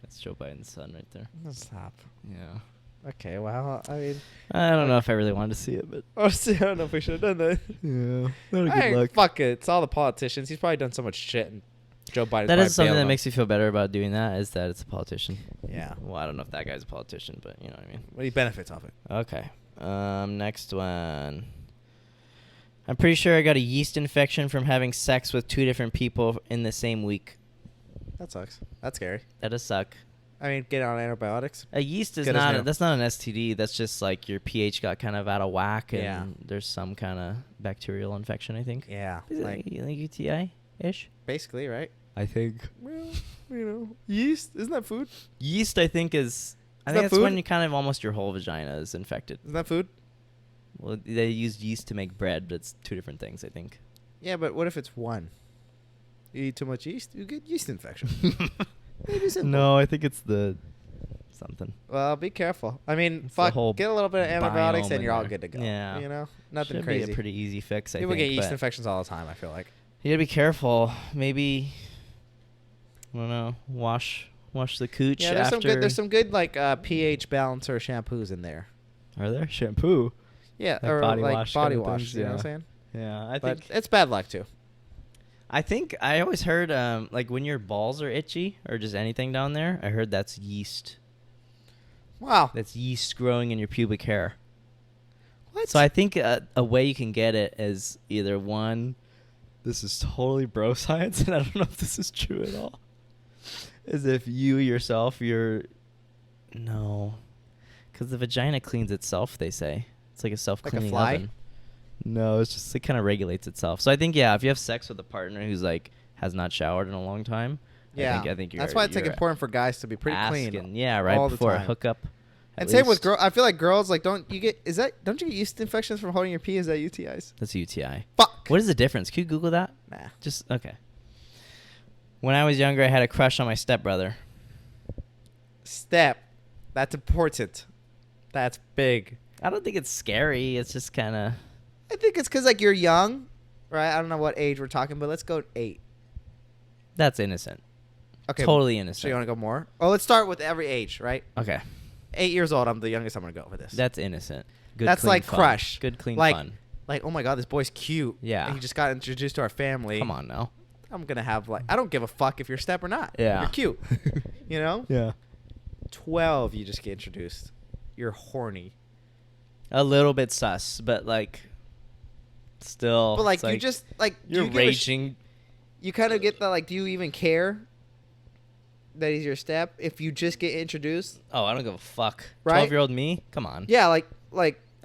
that's Joe Biden's son right there. Stop. Yeah. Okay, well, I mean, I don't know if I really wanted to see it, but honestly, I don't know if we should have done that. yeah, not Hey, fuck it. It's all the politicians. He's probably done so much shit, and Joe Biden's That probably is something bailed that him. makes you feel better about doing that, is that it's a politician. Yeah. Well, I don't know if that guy's a politician, but you know what I mean. Well, he benefits off it. Okay. Next one. I'm pretty sure I got a yeast infection from having sex with 2 different people in the same week. That sucks. That's scary. That does suck. I mean, get on antibiotics. A yeast is Good as new. not. That's not an STD. That's just like your pH got kind of out of whack, and Yeah. there's some kind of bacterial infection. I think. Yeah, Is like it like UTI ish? basically, right? I think. Well, yeast isn't that food? Yeast, I think, is. I Is think that that's when food? you kind of almost your whole vagina is infected. Isn't that food? Well, they use yeast to make bread, but it's two different things, I think. Yeah, but what if it's one? You eat too much yeast, you get yeast infection. Maybe simple. No, I think it's the something. Well, be careful. I mean, It's the fuck, whole get a little bit of antibiotics biome and in you're all there. good to go. Yeah. You know, nothing Should crazy. be a pretty easy fix, I People think. get yeast but infections all the time, I feel like. you gotta be careful. Maybe, I don't know, wash the cooch Yeah, there's after. some good like pH balancer shampoos in there. Are there shampoo? Yeah, Like or body like wash body kind of wash. things, You know what I'm yeah. saying? Yeah, I But think. it's bad luck too. I think I always heard like when your balls are itchy or just anything down there. I heard that's yeast. Wow. That's yeast growing in your pubic hair. What? So I think a way you can get it is either one. This is totally bro science, and I don't know if this is true at all. Is if you yourself, no, because the vagina cleans itself. They say it's like a self-cleaning fly? oven. No, it's just it kind of regulates itself. So I think if you have sex with a partner who's like has not showered in a long time, Yeah. I think that's why it's like you're important for guys to be pretty clean. asking, yeah, right all the before a time. hookup. And at same with least. girls. I feel like girls like don't you get yeast infections from holding your pee? Is that UTIs? That's a UTI. Fuck. What is the difference? Can you Google that? Nah. Just okay. When I was younger, I had a crush on my stepbrother. Step. That's important. That's big. I don't think it's scary. It's just kind of. I think it's because like you're young, right? I don't know what age we're talking, but let's go 8. That's innocent. Okay. Totally So innocent. you want to go more? Oh, let's start with every age, right? Okay. 8 years old. I'm the youngest. I'm gonna go for this. That's innocent. Good, That's clean like fun. crush. Good, clean Like- fun. like, oh my god, this boy's cute. Yeah. And he just got introduced to our family. Come on now. I'm gonna have like I don't give a fuck if you're step or not. Yeah. You're cute. You know? Yeah. 12, you just get introduced. You're horny. A little bit sus, but like, still. But like it's you just like You're you give a raging. you kind of get the like, do you even care that he's your step if you just get introduced? Oh, I don't give a fuck. Right? 12-year-old me? Come on. Yeah, like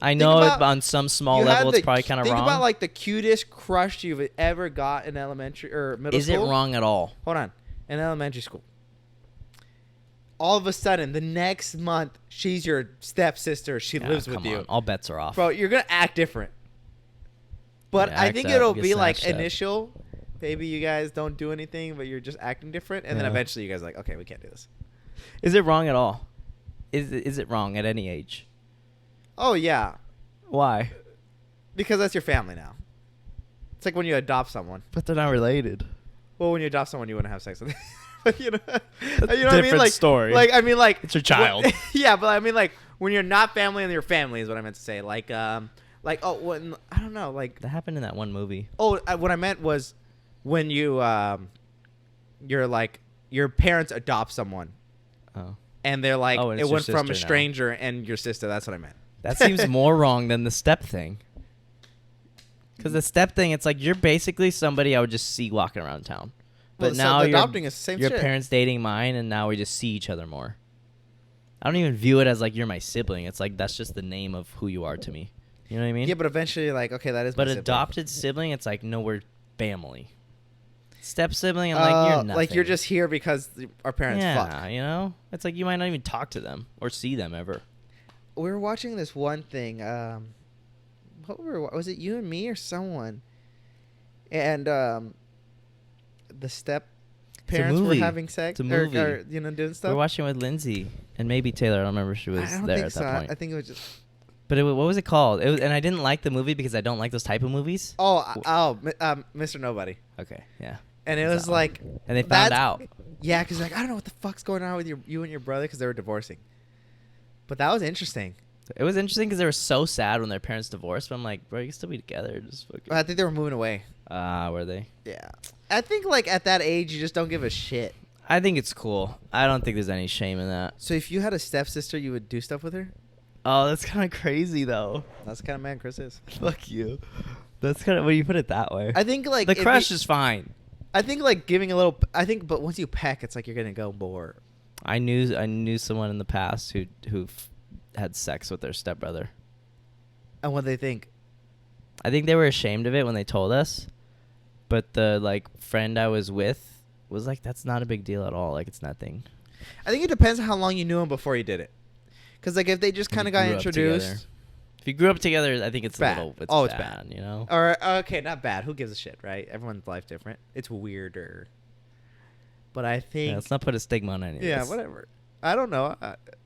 I think know about- on some small you had level it's the- probably kind of wrong. Think about like the cutest crush you've ever got in elementary or middle Is school. it wrong at all? Hold on. In elementary school. All of a sudden, the next month, she's your stepsister. She Yeah, lives with come you. on. All bets are off. Bro, you're going to act different. But Yeah, I act think up, it'll get be like snatched up. initial. Maybe you guys don't do anything, but you're just acting different. And then Yeah. eventually you guys are like, okay, we can't do this. Is it wrong at all? Is it wrong at any age? Oh, yeah. Why? Because that's your family now. It's like when you adopt someone. But they're not related. Well, when you adopt someone, you wouldn't have sex with them. you know what I mean? different Like, story. Like, I mean, like. It's your child. Yeah, but I mean, like, when you're not family and you're family is what I meant to say. Like, oh, when, I don't know, like. That happened in that one movie. Oh, what I meant was when you, you're like, your parents adopt someone. Oh. And they're like, Oh, and it it's your went from a sister now. stranger and your sister. That's what I meant. That seems more wrong than the step thing. Because the step thing, it's like you're basically somebody I would just see walking around town. But Well, so now the you're adopting is the same your shit. parents dating mine, and now we just see each other more. I don't even view it as like you're my sibling. It's like that's just the name of who you are to me. You know what I mean? Yeah, but eventually, like, okay, that is my But sibling. adopted sibling, it's like no, we're family. Step sibling, I'm like you're nothing. Like, you're just here because our parents yeah, fuck. you know. It's like you might not even talk to them or see them ever. We were watching this one thing. Was it you and me or someone? And the step parents were movie. having sex. It's a movie. Or doing stuff. We're watching with Lindsay and maybe Taylor. I don't remember if she was I don't there think at so. that point. I think it was just. But what was it called? It was, and I didn't like the movie because I don't like those type of movies. Mr. Nobody. Okay, yeah. And it That's was that one. like. And they found that's- out. Yeah, because like I don't know what the fuck's going on with you and your brother because they were divorcing. But that was interesting. It was interesting because they were so sad when their parents divorced. But I'm like, bro, you can still be together. Just fucking. I think they were moving away. Were they? Yeah. I think like at that age you just don't give a shit. I think it's cool. I don't think there's any shame in that. So if you had a stepsister, you would do stuff with her? Oh, that's kind of crazy though. That's the kind of man Chris is. Fuck you. That's kind of when you put it that way. I think like the if crush you- is fine. I think like giving a little. But once you peck, it's like you're gonna go more. I knew someone in the past who had sex with their stepbrother. And what they think? I think they were ashamed of it when they told us, but the like friend I was with was like, "That's not a big deal at all. Like it's nothing." I think it depends on how long you knew him before you did it. Because like if they just kind of got introduced. If you grew up together, I think it's bad. It's Oh, it's bad, you know? Or okay, not bad. Who gives a shit, right? Everyone's life different. It's weirder. But I think Yeah, let's not put a stigma on any of yeah, this. whatever. I don't know,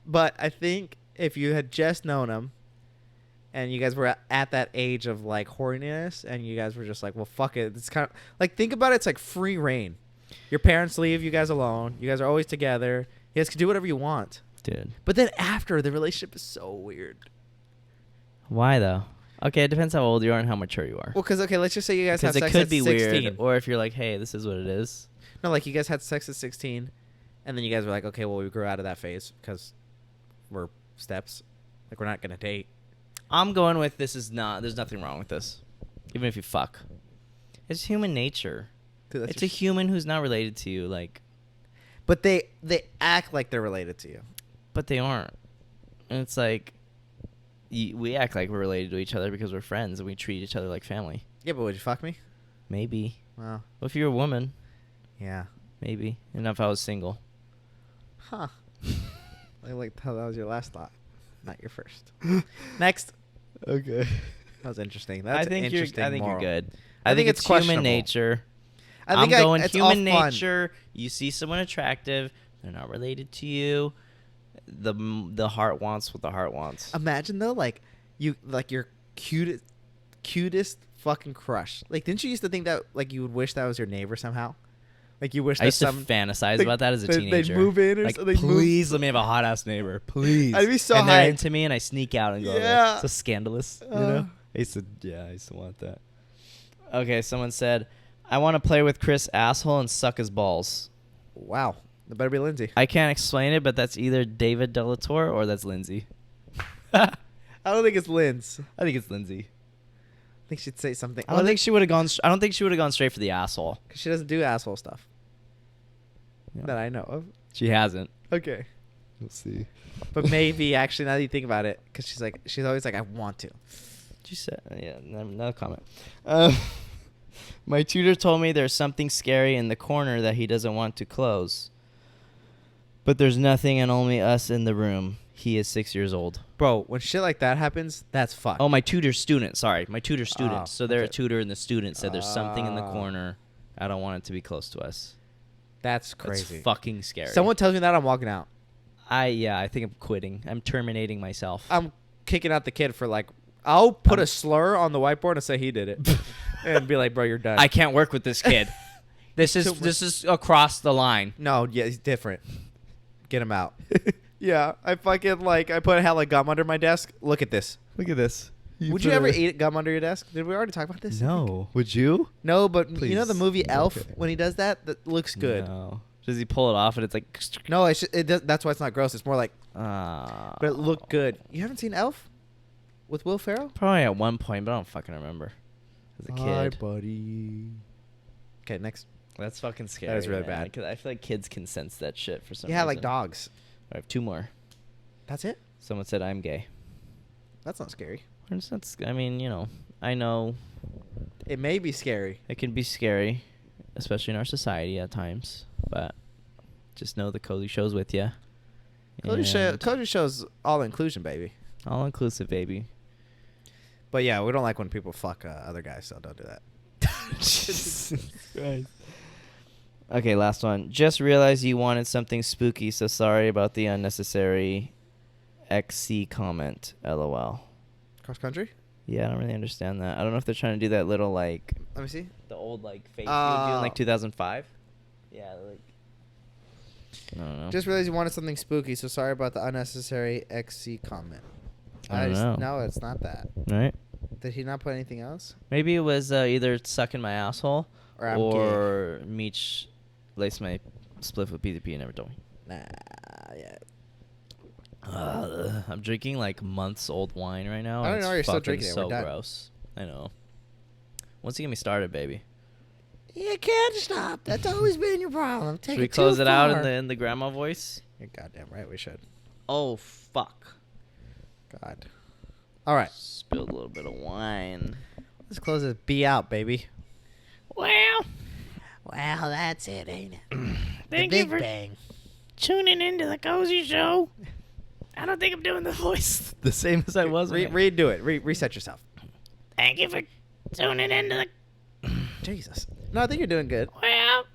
but I think if you had just known him, and you guys were at that age of like horniness, and you guys were just like, well, fuck it. It's kind of like think about it. It's like free reign. Your parents leave you guys alone. You guys are always together. You guys can do whatever you want. Dude. But then after, the relationship is so weird. Why though? Okay, it depends how old you are and how mature you are. Well, because okay, let's just say you guys have Because sex it could at be 16. weird, or if you're like, hey, this is what it is. No, like you guys had sex at 16, and then you guys were like, okay, well, we grew out of that phase because we're steps. Like we're not gonna date. I'm going with this is not. There's nothing wrong with this, even if you fuck. It's human nature. Dude, It's a human who's not related to you, like, but they act like they're related to you. but they aren't. And it's like, we act like we're related to each other because we're friends and we treat each other like family. Yeah, but would you fuck me? Maybe. Wow. Well, if you're a woman, Yeah. maybe. And if I was single. Huh. I liked how that was your last thought, not your first. Next. Okay. That was interesting. That's I think an interesting you're moral. good. I think it's it's human questionable. nature. I I'm think going it's human all fun. nature. You see someone attractive, they're not related to you. The heart wants what the heart wants. Imagine though, like your cutest fucking crush. Like, didn't you used to think that like you would wish that was your neighbor somehow? Like you wish I that used to some fantasize about that as a they'd teenager. move in or like, so- they'd move- please let me have a hot ass neighbor, please. I'd be so and they're hyped. into me, and I sneak out and go. Yeah. There. So scandalous, you know. I used to want that. Okay, someone said, I want to play with Chris' asshole and suck his balls. Wow, that better be Lindsay. I can't explain it, but that's either David Delatorre or that's Lindsay. I don't think it's Linz. I think it's Lindsay. I think she'd say something. I don't think she would have gone. I don't think she would have gone straight for the asshole. 'Cause she doesn't do asshole stuff Yeah. that I know of. She hasn't. Okay, We'll see. but maybe actually now that you think about it, because she's always like, I want to. She said, yeah, another comment. My tutor told me there's something scary in the corner that he doesn't want to close. But there's nothing and only us in the room. He is 6 years old. Bro, when shit like that happens, that's fucked. Oh, my tutor's student. Sorry, my tutor's student. Oh, So they're a okay. tutor, and the student said there's something in the Oh. corner. I don't want it to be close to us. That's crazy. That's fucking scary. Someone tells me that, I'm walking out. I think I'm quitting. I'm terminating myself. I'm kicking out the kid for like, I'll put a slur on the whiteboard and say he did it, and be like, bro, you're done. I can't work with this kid. This is across the line. No, yeah, he's different. Get him out. Yeah, I fucking I put hella gum under my desk. Look at this. Look at this. Would you ever eat gum under your desk? Did we already talk about this? No. Would you? No, but you know the Please. movie Elf? Okay. When he does that, that looks good. No. Does he pull it off and it's like... No, it does, that's why it's not gross. It's more like, Ah. but it looked good. You haven't seen Elf? With Will Ferrell? Probably at one point, but I don't fucking remember. As a kid. buddy. Okay, next. That's fucking scary. That is really man, bad. 'cause I feel like kids can sense that shit for some Yeah, reason. like dogs. I have two more. That's it? Someone said I'm gay. That's not scary. I mean, I know It may be scary. it can be scary, especially in our society at times, but just know the Cozy Show's with you. Cozy shows all inclusion, baby. All inclusive, baby. But yeah, we don't like when people fuck other guys, so don't do that. Jesus Christ. Okay, last one. Just realized you wanted something spooky, so sorry about the unnecessary XC comment. LOL. Cross country? Yeah, I don't really understand that. I don't know if they're trying to do that little like Let me see. the old like face you would do in like Oh. 2005. Yeah, like I don't know. Just realized you wanted something spooky, so sorry about the unnecessary XC comment. I don't know. No, it's not that. Right? Did he not put anything else? Maybe it was either sucking my asshole Or I'm or Meech laced my spliff with PDP and never told me. Nah, yeah. I'm drinking like months old wine right now. I don't and know it's you're still fucking drinking it. So We're done. gross. I know. Once you get me started, baby. You can't stop. That's always been your problem. Take Should we it close too it out far. in the grandma voice? You're goddamn right we should. Oh, fuck. God. All right. Spilled a little bit of wine. Let's close this B out, baby. Well, Well, that's it, ain't it? The thank you Big for Bang. tuning into the Cozy Show. I don't think I'm doing the voice. The same as I was. Redo it. Reset yourself. Thank you for tuning into the. Jesus. No, I think you're doing good. Well,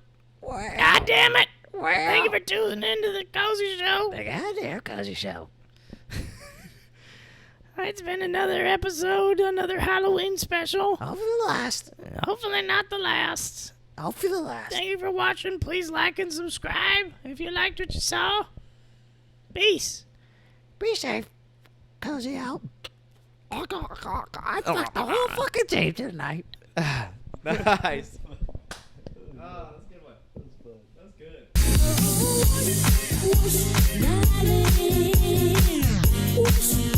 Well, God damn it. well, Thank you for tuning into the Cozy Show. the goddamn Cozy Show. It's been another episode, another Halloween special. Hopefully the last. Hopefully not the last. Hopefully the last. Thank you for watching. Please like and subscribe if you liked what you saw. Peace. Be safe. Cozy out. I fucked the whole fucking team tonight. Nice. Oh, that's a good one. That's good. Darling,